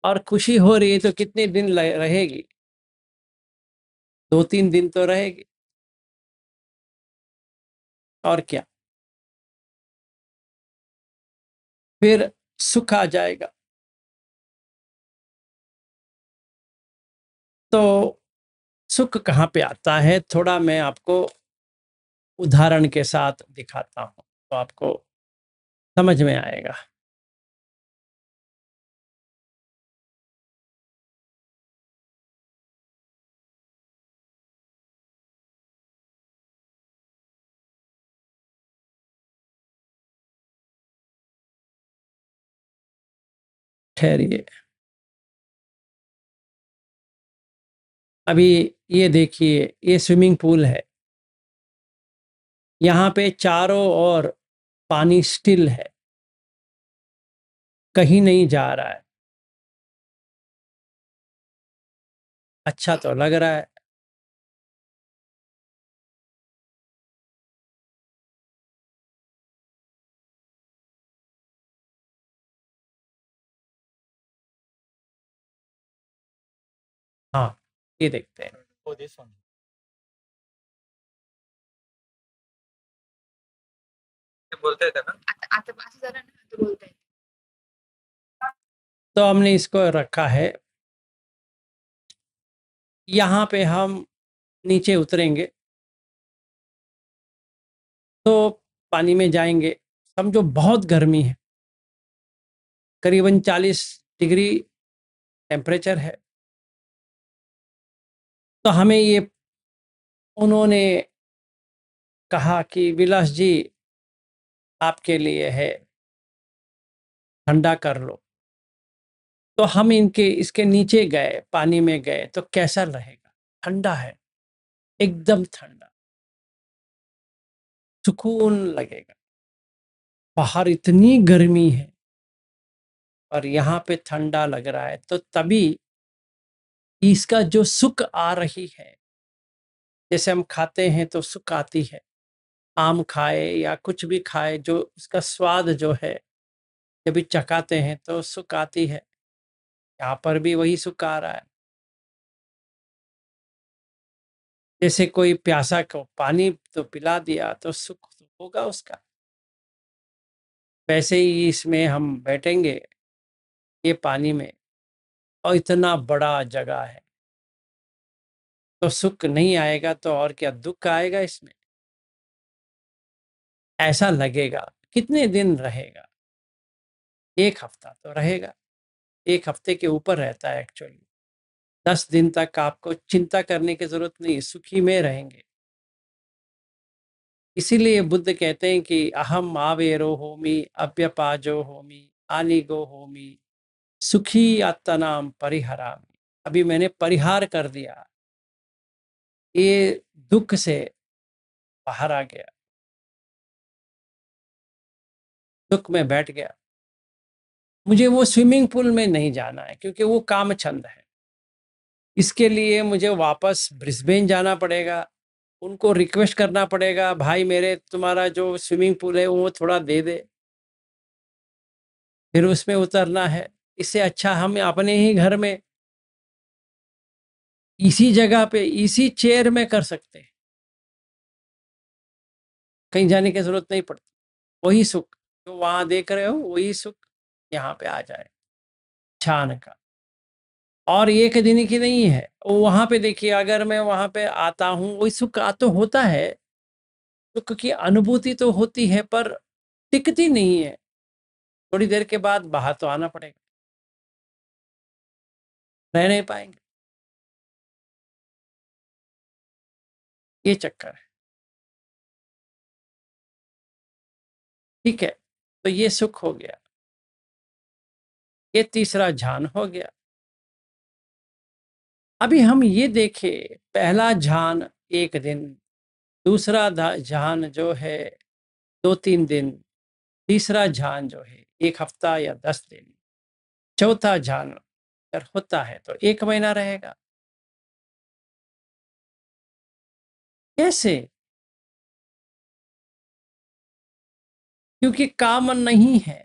और खुशी हो रही है तो कितने दिन रहेगी, 2-3 दिन तो रहेगी, और क्या। फिर सुख आ जाएगा। तो सुख कहाँ पे आता है, थोड़ा मैं आपको उदाहरण के साथ दिखाता हूँ तो आपको समझ में आएगा। ठहरिए, अभी ये देखिए, ये स्विमिंग पूल है, यहाँ पे चारों ओर पानी स्टिल है, कहीं नहीं जा रहा है। अच्छा तो लग रहा है, हाँ ये देखते हैं। बोलते थे ना, आता असं झालं ना, आता बोलताय। तो हमने इसको रखा है, यहाँ पे हम नीचे उतरेंगे तो पानी में जाएंगे। समझो बहुत गर्मी है, करीबन 40 डिग्री टेम्परेचर है। तो हमें ये उन्होंने कहा कि विलास जी आपके लिए है, ठंडा कर लो। तो हम इनके इसके नीचे गए, पानी में गए, तो कैसा रहेगा, ठंडा है, एकदम ठंडा। सुकून लगेगा। बाहर इतनी गर्मी है और यहाँ पे ठंडा लग रहा है, तो तभी इसका जो सुख आ रही है, जैसे हम खाते हैं तो सुख आती है, आम खाए या कुछ भी खाए, जो उसका स्वाद जो है जब भी चखाते हैं तो सुख आती है। यहाँ पर भी वही सुख आ रहा है। जैसे कोई प्यासा को पानी तो पिला दिया तो सुख तो होगा उसका, वैसे ही इसमें हम बैठेंगे ये पानी में, और इतना बड़ा जगह है, तो सुख नहीं आएगा तो और क्या दुख आएगा इसमें। ऐसा लगेगा। कितने दिन रहेगा? 1 हफ्ता तो रहेगा, 1 हफ्ते के ऊपर रहता है एक्चुअली। 10 दिन तक आपको चिंता करने की जरूरत नहीं, सुखी में रहेंगे। इसीलिए बुद्ध कहते हैं कि अहम आवेरो होमी अप्यपाजो होमी आलिगो होमी सुखी आत्तनाम परिहरामि। अभी मैंने परिहार कर दिया, ये दुख से बाहर आ गया, दुख में बैठ गया। मुझे वो स्विमिंग पूल में नहीं जाना है क्योंकि वो कामचंद है। इसके लिए मुझे वापस ब्रिस्बेन जाना पड़ेगा, उनको रिक्वेस्ट करना पड़ेगा, भाई मेरे तुम्हारा जो स्विमिंग पूल है वो थोड़ा दे दे, फिर उसमें उतरना है। इससे अच्छा हम अपने ही घर में इसी जगह पे इसी चेयर में कर सकते हैं, कहीं जाने की जरूरत नहीं पड़ती। वही सुख जो वहां देख रहे हो वही सुख यहाँ पे आ जाए छान का। और 1 दिन की नहीं है वो, वहां पे देखिए अगर मैं वहां पे आता हूँ वही सुख तो होता है, सुख की अनुभूति तो होती है पर टिकती नहीं है, थोड़ी देर के बाद बाहर तो आना पड़ेगा, रह नहीं पाएंगे। ये चक्कर है। ठीक है, तो ये सुख हो गया, ये तीसरा ध्यान हो गया। अभी हम ये देखें, पहला ध्यान 1 दिन, दूसरा ध्यान जो है 2-3 दिन, तीसरा ध्यान जो है 1 हफ्ता या 10 दिन, चौथा ध्यान अगर होता है तो 1 महीना रहेगा। कैसे? क्योंकि काम नहीं है।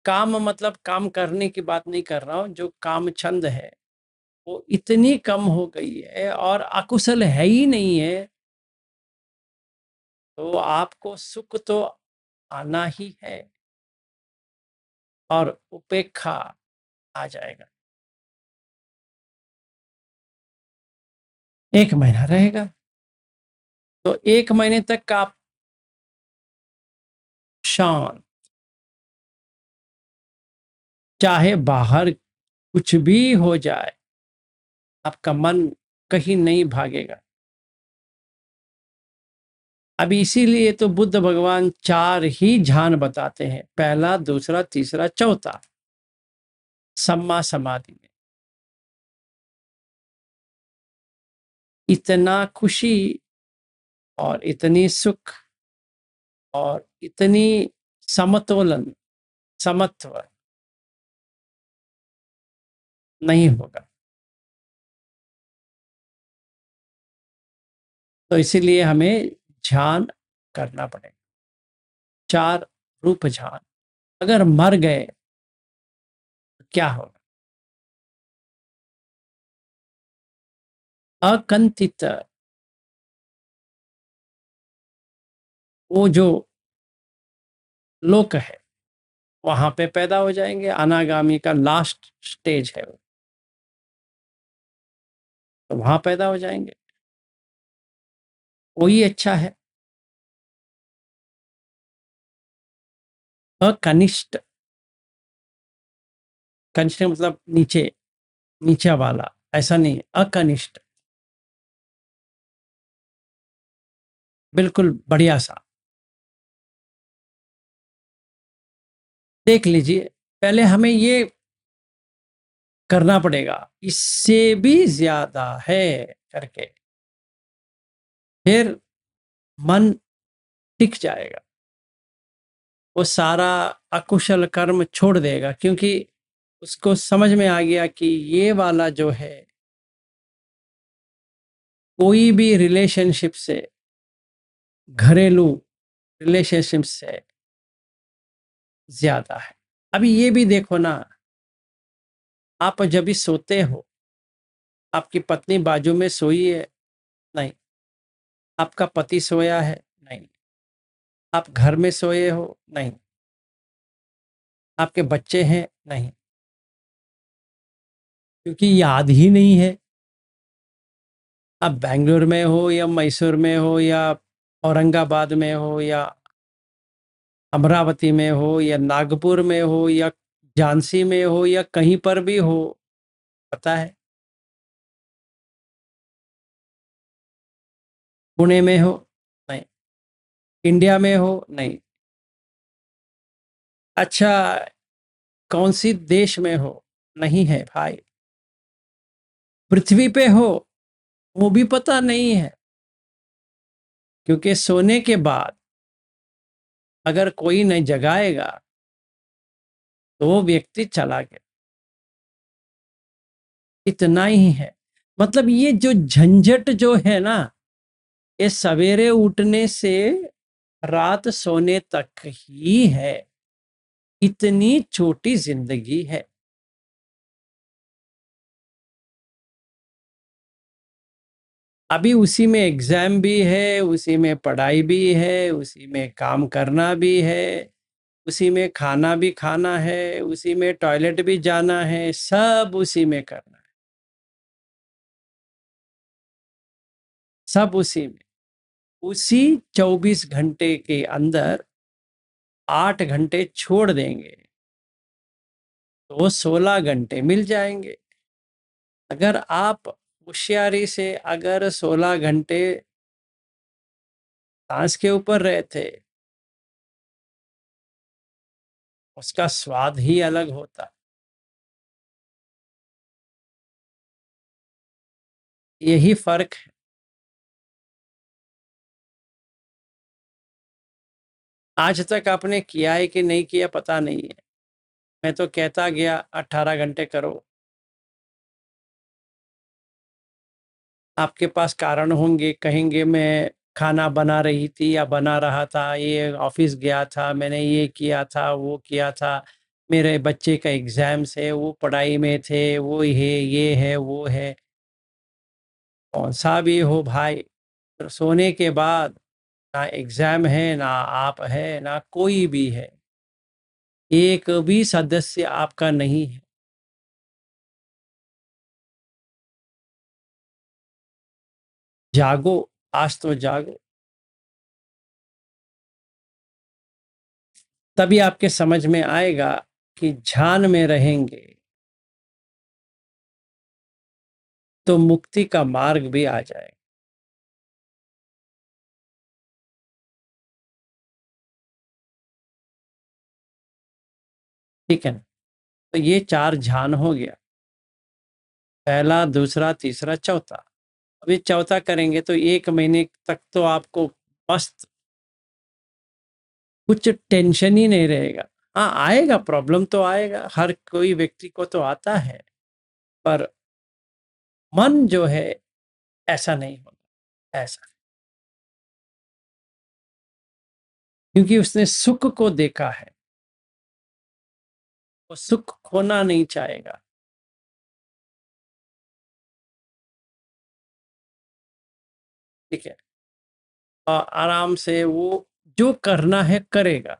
काम मतलब काम करने की बात नहीं कर रहा हूं, जो काम छंद है वो इतनी कम हो गई है और अकुशल है ही नहीं है, तो आपको सुख तो आना ही है और उपेक्षा आ जाएगा। 1 महीना रहेगा, तो 1 महीने तक आप शांत, चाहे बाहर कुछ भी हो जाए, आपका मन कहीं नहीं भागेगा। अभी इसीलिए तो बुद्ध भगवान 4 ही ध्यान बताते हैं, पहला, दूसरा, तीसरा, चौथा, सम्मा समाधि में। इतना खुशी और इतनी सुख और इतनी समतोलन, समत्व नहीं होगा। तो इसीलिए हमें ध्यान करना पड़ेगा। 4 रूप ध्यान। अगर मर गए तो क्या होगा? अकंतित, वो जो लोक है वहां पे पैदा हो जाएंगे, अनागामी का लास्ट स्टेज है वो, तो वहां पैदा हो जाएंगे, वही अच्छा है। अकनिष्ठ, कनिष्ठ मतलब नीचे, नीचे वाला, ऐसा नहीं, अकनिष्ठ बिल्कुल बढ़िया सा। देख लीजिए, पहले हमें ये करना पड़ेगा, इससे भी ज्यादा है करके, फिर मन टिक जाएगा, वो सारा अकुशल कर्म छोड़ देगा, क्योंकि उसको समझ में आ गया कि ये वाला जो है कोई भी रिलेशनशिप से, घरेलू रिलेशनशिप से ज्यादा है। अभी ये भी देखो ना, आप जब भी सोते हो, आपकी पत्नी बाजू में सोई है? नहीं। आपका पति सोया है? नहीं। आप घर में सोए हो? नहीं। आपके बच्चे हैं? नहीं, क्योंकि याद ही नहीं है। आप बेंगलोर में हो या मैसूर में हो या औरंगाबाद में हो या अमरावती में हो या नागपुर में हो या झांसी में हो या कहीं पर भी हो, पता है? पुणे में हो? नहीं। इंडिया में हो? नहीं। अच्छा, कौन सी देश में हो? नहीं है भाई। पृथ्वी पे हो? वो भी पता नहीं है, क्योंकि सोने के बाद अगर कोई नहीं जगाएगा तो वो व्यक्ति चला गया। इतना ही है। मतलब ये जो झंझट जो है ना, ये सवेरे उठने से रात सोने तक ही है। इतनी छोटी जिंदगी है। अभी उसी में एग्जाम भी है, उसी में पढ़ाई भी है, उसी में काम करना भी है, उसी में खाना भी खाना है, उसी में टॉयलेट भी जाना है, सब उसी में करना है, सब उसी में। उसी 24 घंटे के अंदर 8 घंटे छोड़ देंगे तो 16 घंटे मिल जाएंगे। अगर आप होशियारी से अगर 16 घंटे सांस के ऊपर रहते, उसका स्वाद ही अलग होता। यही फर्क है। आज तक आपने किया है कि नहीं किया पता नहीं है। मैं तो कहता गया 18 घंटे करो। आपके पास कारण होंगे, कहेंगे मैं खाना बना रही थी या बना रहा था, ये ऑफिस गया था, मैंने ये किया था, वो किया था, मेरे बच्चे का एग्जाम्स है, वो पढ़ाई में थे, वो है, ये है, वो है। कौन सा भी हो भाई, सोने के बाद ना एग्जाम है, ना आप है, ना कोई भी है। एक भी सदस्य आपका नहीं है। जागो, आज तो जागो। तभी आपके समझ में आएगा कि ध्यान में रहेंगे तो मुक्ति का मार्ग भी आ जाएगा। ठीक है ना? तो ये 4 ध्यान हो गया, पहला, दूसरा, तीसरा, चौथा। अभी चौथा करेंगे तो 1 महीने तक तो आपको मस्त, कुछ टेंशन ही नहीं रहेगा। हाँ, आएगा, प्रॉब्लम तो आएगा, हर कोई व्यक्ति को तो आता है, पर मन जो है ऐसा नहीं होगा, ऐसा, क्योंकि उसने सुख को देखा है, वो सुख खोना नहीं चाहेगा। ठीक है? और आराम से वो जो करना है करेगा,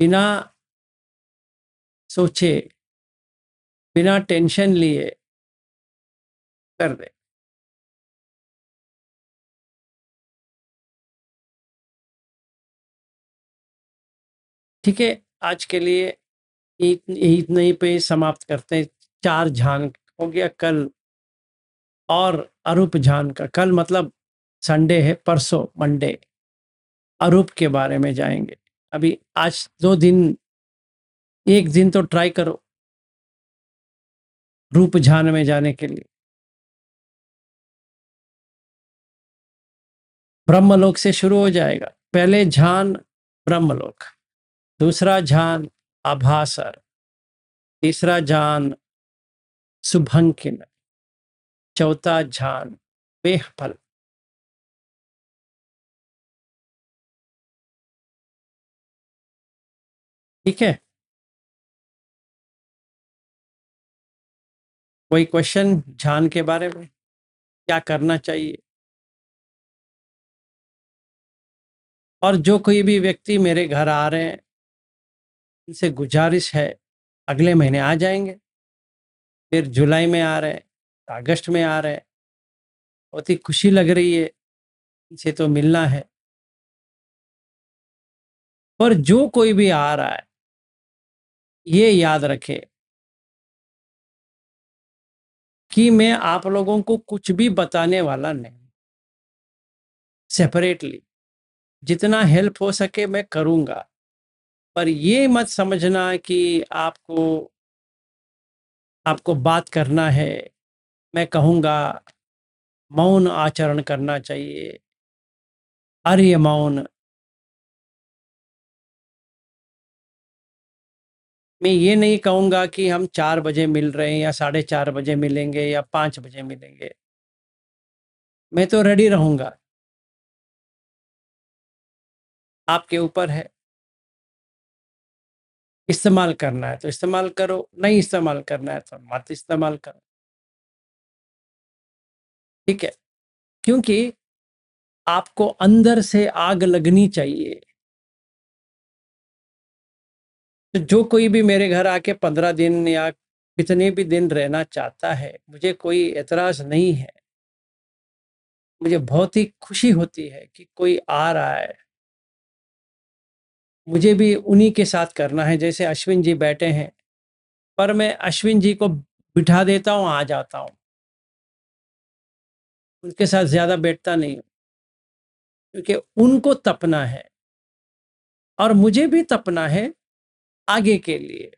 बिना सोचे, बिना टेंशन लिए कर दे। ठीक है, आज के लिए इतना ही पे समाप्त करते हैं। 4 ध्यान हो गया। कल और अरूप ध्यान का, कल मतलब संडे है, परसों मंडे अरूप के बारे में जाएंगे। अभी आज 2 दिन, 1 दिन तो ट्राई करो रूप ध्यान में जाने के लिए। ब्रह्मलोक से शुरू हो जाएगा। पहले ध्यान ब्रह्मलोक, दूसरा ध्यान आभासर, तीसरा ध्यान शुभंकिन, चौथा ध्यान बेहफल। ठीक है, कोई क्वेश्चन ध्यान के बारे में, क्या करना चाहिए? और जो कोई भी व्यक्ति मेरे घर आ रहे हैं, उनसे गुजारिश है, अगले महीने आ जाएंगे, फिर जुलाई में आ रहे हैं, अगस्त में आ रहे हैं, बहुत ही खुशी लग रही है, इनसे तो मिलना है। पर जो कोई भी आ रहा है, ये याद रखे कि मैं आप लोगों को कुछ भी बताने वाला नहीं। सेपरेटली जितना हेल्प हो सके मैं करूंगा, पर ये मत समझना कि आपको बात करना है। मैं कहूंगा मौन आचरण करना चाहिए, आर्य मौन। मैं ये नहीं कहूंगा कि हम 4 बजे मिल रहे हैं या 4:30 बजे मिलेंगे या 5 बजे मिलेंगे। मैं तो रेडी रहूंगा, आपके ऊपर है। इस्तेमाल करना है तो इस्तेमाल करो, नहीं इस्तेमाल करना है तो मत इस्तेमाल करो। ठीक है, क्योंकि आपको अंदर से आग लगनी चाहिए। तो जो कोई भी मेरे घर आके 15 दिन या कितने भी दिन रहना चाहता है, मुझे कोई एतराज नहीं है। मुझे बहुत ही खुशी होती है कि कोई आ रहा है। मुझे भी उन्हीं के साथ करना है, जैसे अश्विन जी बैठे हैं, पर मैं अश्विन जी को बिठा देता हूँ, आ जाता हूँ, उनके साथ ज़्यादा बैठता नहीं हूँ, क्योंकि उनको तपना है और मुझे भी तपना है आगे के लिए।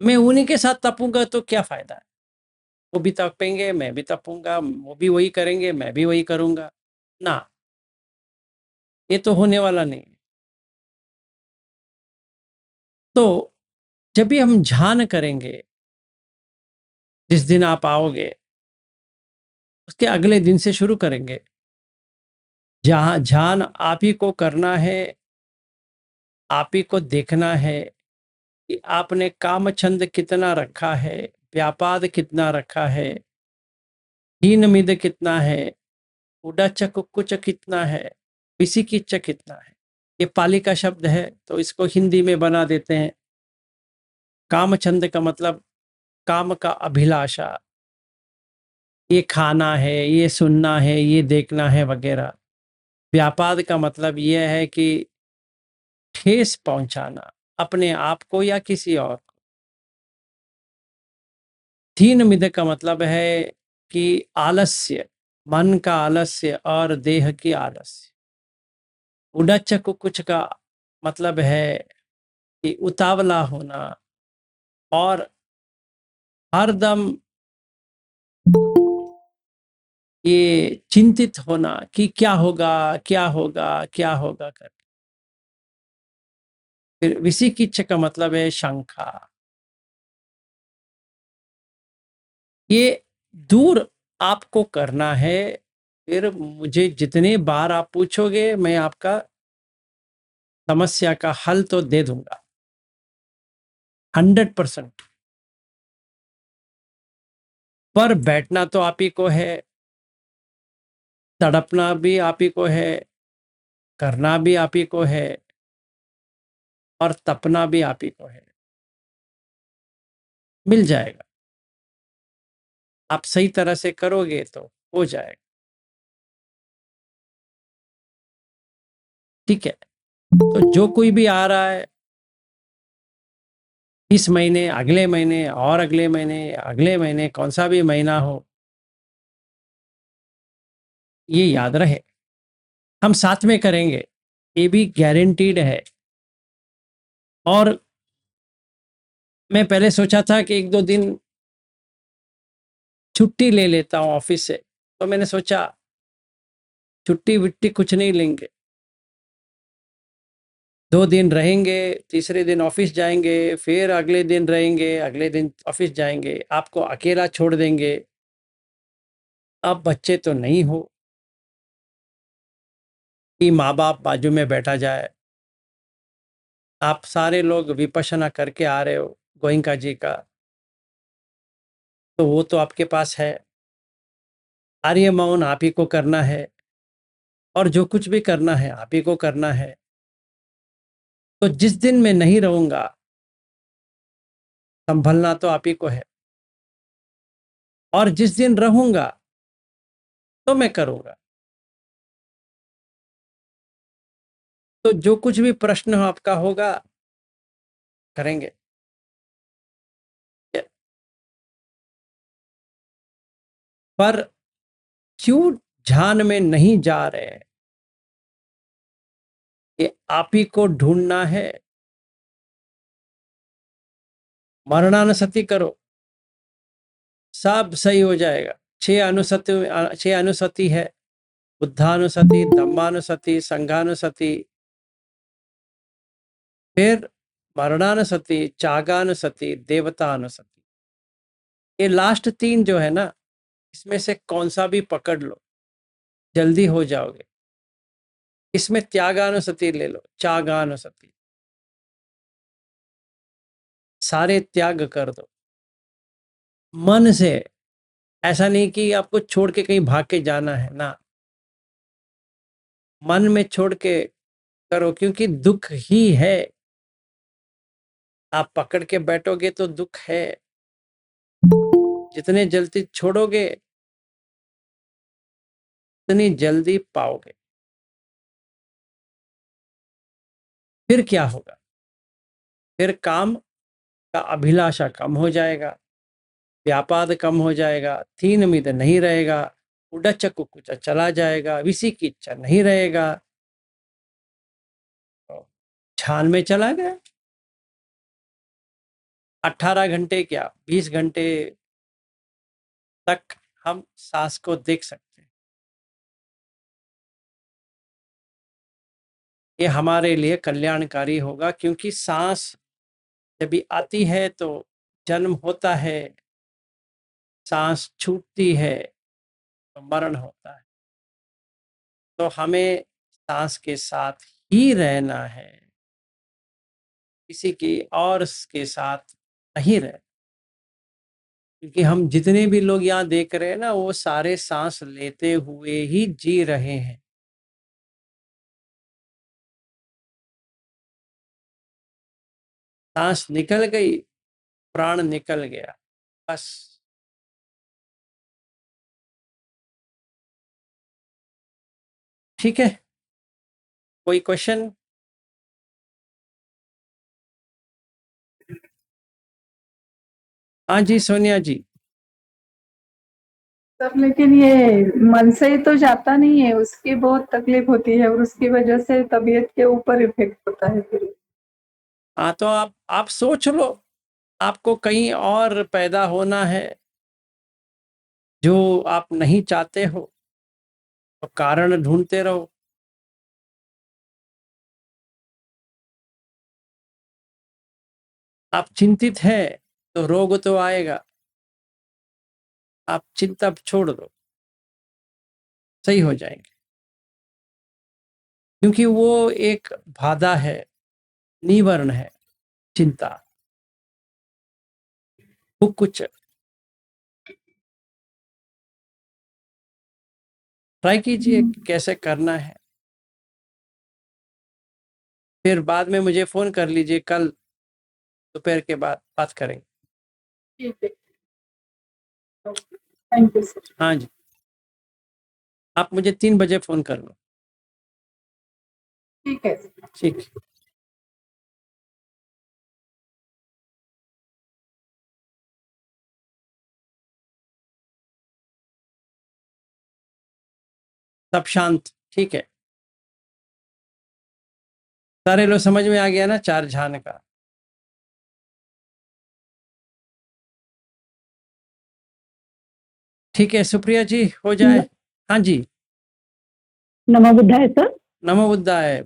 मैं उन्हीं के साथ तपूंगा तो क्या फ़ायदा है? वो भी तपेंगे, मैं भी तपूंगा, वो भी वही करेंगे, मैं भी वही करूंगा ना, ये तो होने वाला नहीं। तो जब भी हम ध्यान करेंगे, जिस दिन आप आओगे उसके अगले दिन से शुरू करेंगे। जहाँ ध्यान आप ही को करना है, आप ही को देखना है कि आपने कामछंद कितना रखा है, व्यापाद कितना रखा है, हीन मिद कितना है, उडच कुकुच कितना है, विसिकिच कितना है। ये पाली का शब्द है तो इसको हिंदी में बना देते हैं। कामछंद का मतलब काम का अभिलाषा, ये खाना है, ये सुनना है, ये देखना है वगैरह। व्यापाद का मतलब यह है कि ठेस पहुंचाना अपने आप को या किसी और को। तीन मिद का मतलब है कि आलस्य, मन का आलस्य और देह की आलस्य। उडच कुकुच का मतलब है कि उतावला होना और हरदम ये चिंतित होना कि क्या होगा, क्या होगा, क्या होगा कर। फिर विसिकिच्छ का मतलब है शंका। ये दूर आपको करना है। फिर मुझे जितने बार आप पूछोगे मैं आपका समस्या का हल तो दे दूंगा 100%। पर बैठना तो आप ही को है, तड़पना भी आप ही को है, करना भी आप ही को है और तपना भी आप ही को है। मिल जाएगा, आप सही तरह से करोगे तो हो जाएगा। ठीक है, तो जो कोई भी आ रहा है इस महीने, अगले महीने और अगले महीने, अगले महीने, कौन सा भी महीना हो, ये याद रहे हम साथ में करेंगे, ये भी गारंटीड है। और मैं पहले सोचा था कि 1-2 दिन छुट्टी ले लेता हूँ ऑफिस से, तो मैंने सोचा छुट्टी विट्टी कुछ नहीं लेंगे, 2 दिन रहेंगे, तीसरे दिन ऑफिस जाएंगे, फिर अगले दिन रहेंगे, अगले दिन ऑफिस जाएंगे, आपको अकेला छोड़ देंगे। अब बच्चे तो नहीं हो कि माँ बाप बाजू में बैठा जाए। आप सारे लोग विपश्यना करके आ रहे हो गोयंका जी का, तो वो तो आपके पास है। आर्य मौन आप ही को करना है, और जो कुछ भी करना है आप ही को करना है। तो जिस दिन मैं नहीं रहूंगा, संभलना तो आप ही को है, और जिस दिन रहूंगा तो मैं करूंगा। तो जो कुछ भी प्रश्न आपका होगा करेंगे। पर क्यों ध्यान में नहीं जा रहे हैं? ये आप ही को ढूंढना है। मरणानुसति करो, सब सही हो जाएगा। 6 अनुसति है, बुद्धानुसति, धम्मानुसति, संघानुसति, फिर मरणानुसति, चागानुसति, देवतानुसति। ये लास्ट 3 जो है ना, इसमें से कौन सा भी पकड़ लो, जल्दी हो जाओगे। इसमें त्यागानुसति ले लो, चागानुसति, सारे त्याग कर दो मन से। ऐसा नहीं कि आपको छोड़ के कहीं भाग के जाना है ना, मन में छोड़ के करो, क्योंकि दुख ही है। आप पकड़ के बैठोगे तो दुख है, जितने जल्दी छोड़ोगे उतनी जल्दी पाओगे। फिर क्या होगा? फिर काम का अभिलाषा कम हो जाएगा, व्यापाद कम हो जाएगा, तीन उम्मीद नहीं रहेगा, उड़च कुकुच चला जाएगा, विसी की इच्छा नहीं रहेगा, ध्यान में चला गया। 18 घंटे क्या 20 घंटे तक हम सांस को देख सकते हैं। ये हमारे लिए कल्याणकारी होगा, क्योंकि सांस जब भी आती है तो जन्म होता है, सांस छूटती है तो मरण होता है। तो हमें सांस के साथ ही रहना है, किसी की और के साथ नहीं रहना। क्योंकि हम जितने भी लोग यहाँ देख रहे हैं ना, वो सारे सांस लेते हुए ही जी रहे हैं। सांस निकल गई, प्राण निकल गया, बस। ठीक है, कोई क्वेश्चन? हाँ जी सोनिया जी। सर लेकिन ये मन से ही तो जाता नहीं है, उसकी बहुत तकलीफ होती है और उसकी वजह से तबीयत के ऊपर इफेक्ट होता है फिर। हाँ तो आप सोच लो, आपको कहीं और पैदा होना है जो आप नहीं चाहते हो, तो कारण ढूंढते रहो। आप चिंतित है तो रोग तो आएगा, आप चिंता छोड़ दो, सही हो जाएंगे। क्योंकि वो एक बाधा है, निवरण है, चिंता। वो कुछ ट्राई कीजिए कैसे करना है, फिर बाद में मुझे फोन कर लीजिए, कल दोपहर के बाद बात करेंगे। ठीक है, थैंक यू सर। हाँ जी, आप मुझे 3 बजे फोन कर लो। ठीक है। ठीक है। सब शांत, ठीक है। सारे लोग समझ में आ गया ना 4 ध्यान का? ठीक है सुप्रिया जी, हो जाए। हाँ जी, नमो बुद्धाय सर। नमो बुद्धाय।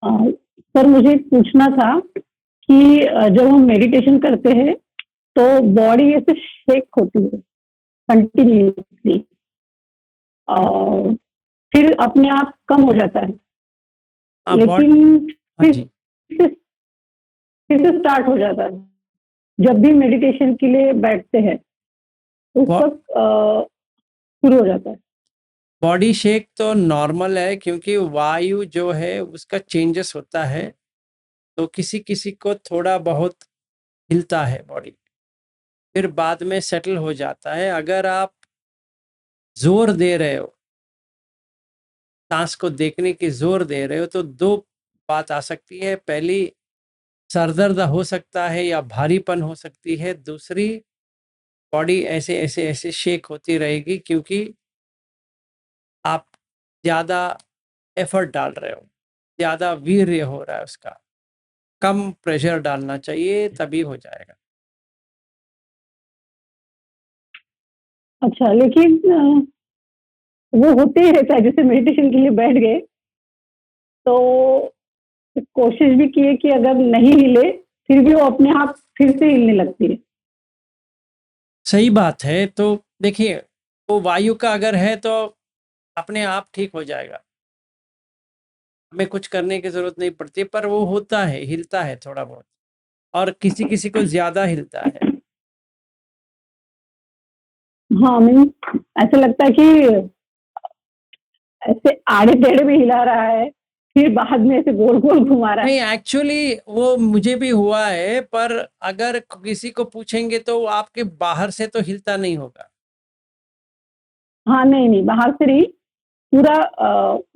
सर मुझे पूछना था कि जब हम मेडिटेशन करते हैं तो बॉडी ऐसे शेक होती है कंटिन्यूसली, फिर अपने आप कम हो जाता है, हाँ, लेकिन हाँ फिर जी, से फिर से स्टार्ट हो जाता है जब भी मेडिटेशन के लिए बैठते हैं, उस बॉ वक्त शुरू हो जाता है। बॉडी शेक तो नॉर्मल है, क्योंकि वायु जो है उसका चेंजेस होता है, तो किसी-किसी को थोड़ा बहुत हिलता है बॉडी, फिर बाद में सेटल हो जाता है। अगर आप ज़ोर दे रहे हो, साँस को देखने की ज़ोर दे रहे हो, तो 2 बात आ सकती है। पहली, सर दर्द हो सकता है या भारीपन हो सकती है। दूसरी, बॉडी ऐसे शेक होती रहेगी, क्योंकि आप ज़्यादा एफर्ट डाल रहे हो, ज़्यादा वीर्य हो रहा है उसका। कम प्रेशर डालना चाहिए, तभी हो जाएगा। अच्छा, लेकिन वो होते ही रहता है, जैसे मेडिटेशन के लिए बैठ गए तो कोशिश भी की है कि अगर नहीं हिले फिर भी वो अपने आप फिर से हिलने लगती है। सही बात है। तो देखिए, वो वायु का अगर है तो अपने आप ठीक हो जाएगा। हमें कुछ करने की ज़रूरत नहीं पड़ती, पर वो होता है, हिलता है थोड़ा बहुत, और किसी-किसी को ज़्यादा हिलता है। हाँ, मीन्स ऐसा लगता है कि ऐसे आड़े-टेढ़े में हिला रहा है, फिर बाद में ऐसे गोल-गोल घुमा रहा है। नहीं, एक्चुअली वो मुझे भी हुआ है, पर अगर किसी को पूछेंगे तो वो आपके बाहर से तो हिलता नहीं होगा। हाँ, नहीं, बाहर से नहीं, पूरा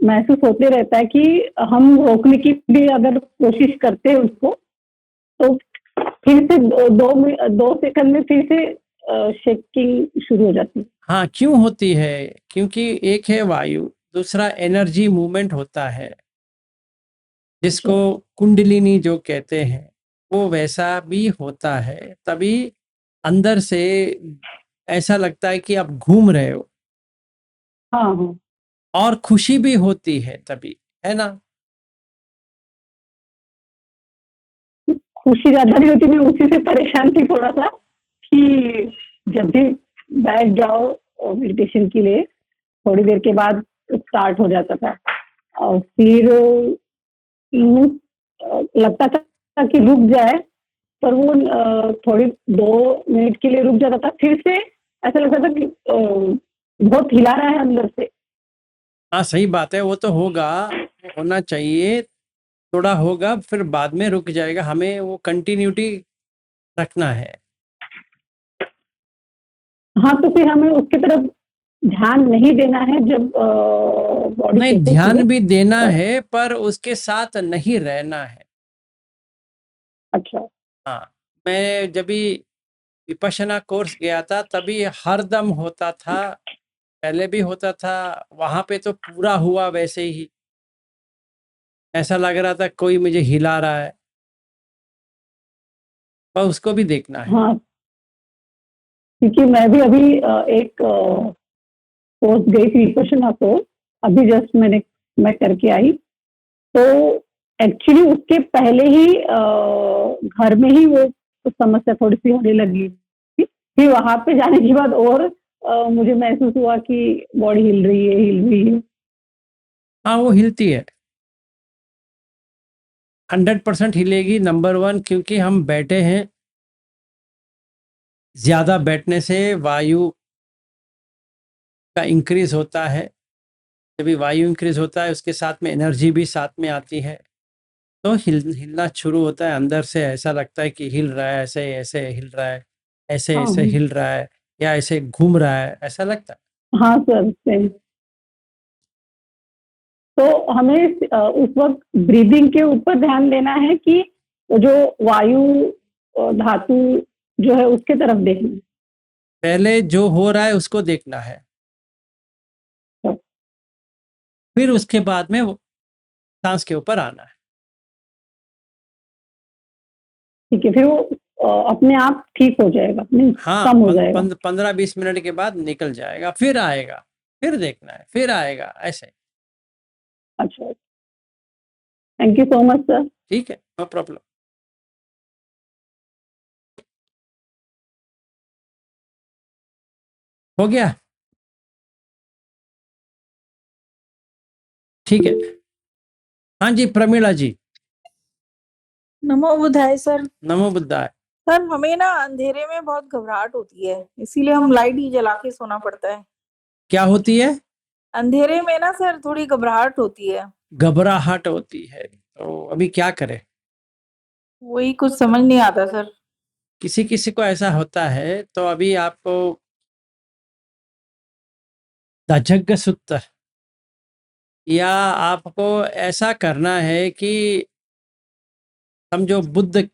महसूस होते रहता है कि हम रोकने की भी अगर कोशिश करते हैं उसको, तो फिर से 2 सेकंड में फिर से शेकिंग शुरू हो जाती है। हाँ, क्यों होती है? क्योंकि एक है वायु, दूसरा एनर्जी मूवमेंट होता है, अच्छा, जिसको कुंडलिनी जो कहते हैं, वो वैसा भी होता है। तभी अंदर से ऐसा लगता है कि आप घूम रहे हो, हाँ, हाँ। और खुशी भी होती है तभी, है ना? खुशी ज़्यादा नहीं होती, मैं उसी से परेशान थी थोड़ा-सा कि जब भी बैठ जाओ मेडिटेशन के लिए, थोड़ी देर के बाद स्टार्ट हो जाता था और फिर लगता था कि रुक जाए, पर वो थोड़ी 2 मिनट के लिए रुक जाता था, फिर से ऐसा लगता था कि बहुत हिला रहा है अंदर से। हाँ, सही बात है, वो तो होगा, होना चाहिए, थोड़ा होगा, फिर बाद में रुक जाएगा। हमें वो कंटिन्यूटी रखना है। हाँ, तो फिर हमें उसकी तरफ ध्यान नहीं देना है जब बॉडी नहीं, शेक होती है। ध्यान भी देना पर है, पर उसके साथ नहीं रहना है। अच्छा, हाँ, मैं जब भी विपश्यना कोर्स गया था, तभी हरदम होता था, पहले भी होता था, वहाँ पे तो पूरा हुआ वैसे ही। ऐसा लग रहा था कोई मुझे हिला रहा है, पर उसको भी देखना है। हाँ, क्योंकि मैं भी अभी एक कोर्स गई थी विपश्यना कोर्स, अभी जस्ट मैं करके आई। तो एक्चुअली उसके पहले ही घर में ही वो समस्या थोड़ी-सी होने लगी थी। फिर वहाँ पे जाने के बाद और मुझे महसूस हुआ कि बॉडी हिल रही है। हाँ, वो हिलती है, 100% हिलेगी। नंबर 1, क्योंकि हम बैठे हैं, ज़्यादा बैठने से वायु का इंक्रीज़ होता है। जब भी वायु इंक्रीज़ होता है, उसके साथ में एनर्जी भी साथ में आती है, तो हिलना शुरू होता है अंदर से। ऐसा लगता है कि हिल रहा है, ऐसे हिल रहा है, हाँ, ऐसे हिल रहा है, या ऐसे घूम रहा है, ऐसा लगता है। हाँ सर, सेम। तो हमें उस वक़्त ब्रीथिंग के ऊपर ध्यान देना है कि जो वायु धातु जो है उसके तरफ देखना है? पहले जो हो रहा है उसको देखना है, फिर उसके बाद में वो सांस के ऊपर आना है। ठीक है, फिर वो अपने आप ठीक हो जाएगा, मीन्स हाँ, कम हो जाएगा। 15-20 मिनट के बाद निकल जाएगा, फिर आएगा, फिर देखना है, फिर आएगा ऐसे। अच्छा, thank you so much sir. ठीक है, नो प्रॉब्लम। हो गया? ठीक है। हाँ जी, प्रमीला जी। नमो बुद्धाय सर। नमो बुद्धाय। सर हमें ना अंधेरे में बहुत घबराहट होती है, इसीलिए हम लाइट ही जला के सोना पड़ता है। क्या होती है? अंधेरे में ना सर थोड़ी घबराहट होती है। घबराहट होती है, तो अभी क्या करें? वही कुछ समझ नहीं आता सर। किसी किसी को ऐसा होता है, तो अभी आपको दजग्ग सूत्र, या आपको ऐसा करना है कि समझो बुद्ध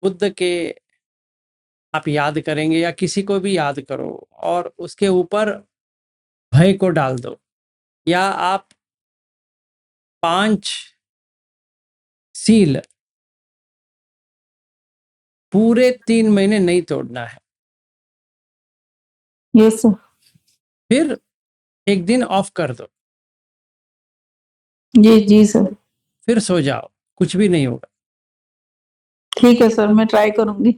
बुद्ध के आप याद करेंगे, या किसी को भी याद करो और उसके ऊपर भय को डाल दो, या आप 5 सील पूरे 3 महीने नहीं तोड़ना है। Yes sir. फिर एक दिन ऑफ कर दो, जी सर। फिर सो जाओ, कुछ भी नहीं होगा। ठीक है सर, मैं ट्राई करूंगी।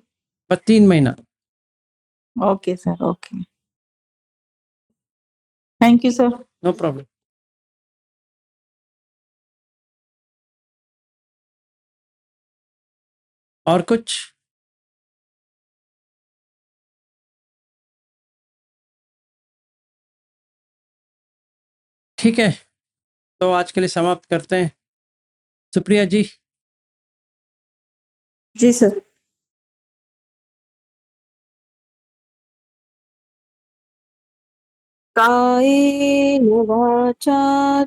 बस 3 महीना। Okay sir, okay. Thank you sir. No problem. और कुछ? ठीक है, तो आज के लिए समाप्त करते हैं। सुप्रिया जी। जी सर। कायेन वाचा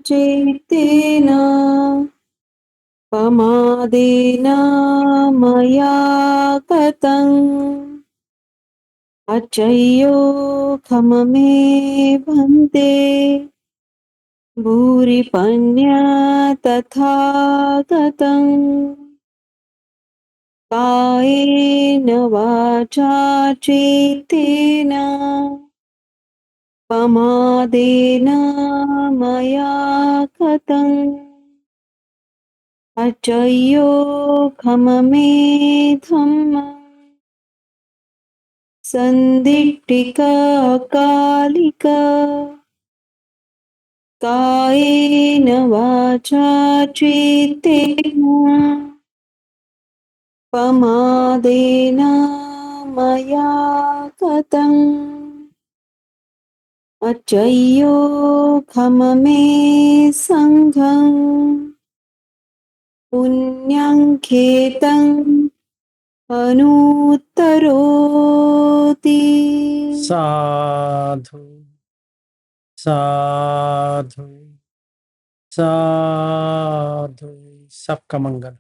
चेतेन प्रमादेन मया गतम् अचय्यो खममे भन्ते भूरिपन्या तथा गतम् कायेन वाचा चेतेन प्रमादेन मया गतम् अचय्यो खममे धम्मम् संदिट्टिका कालिका कायेन वाचा चेतेन प्रमादेन मया गतम् अचय्यो खममे संघम् पुण्यं खेतम् अनुत्तरोति। साधु साधु साधु। सबका मंगल।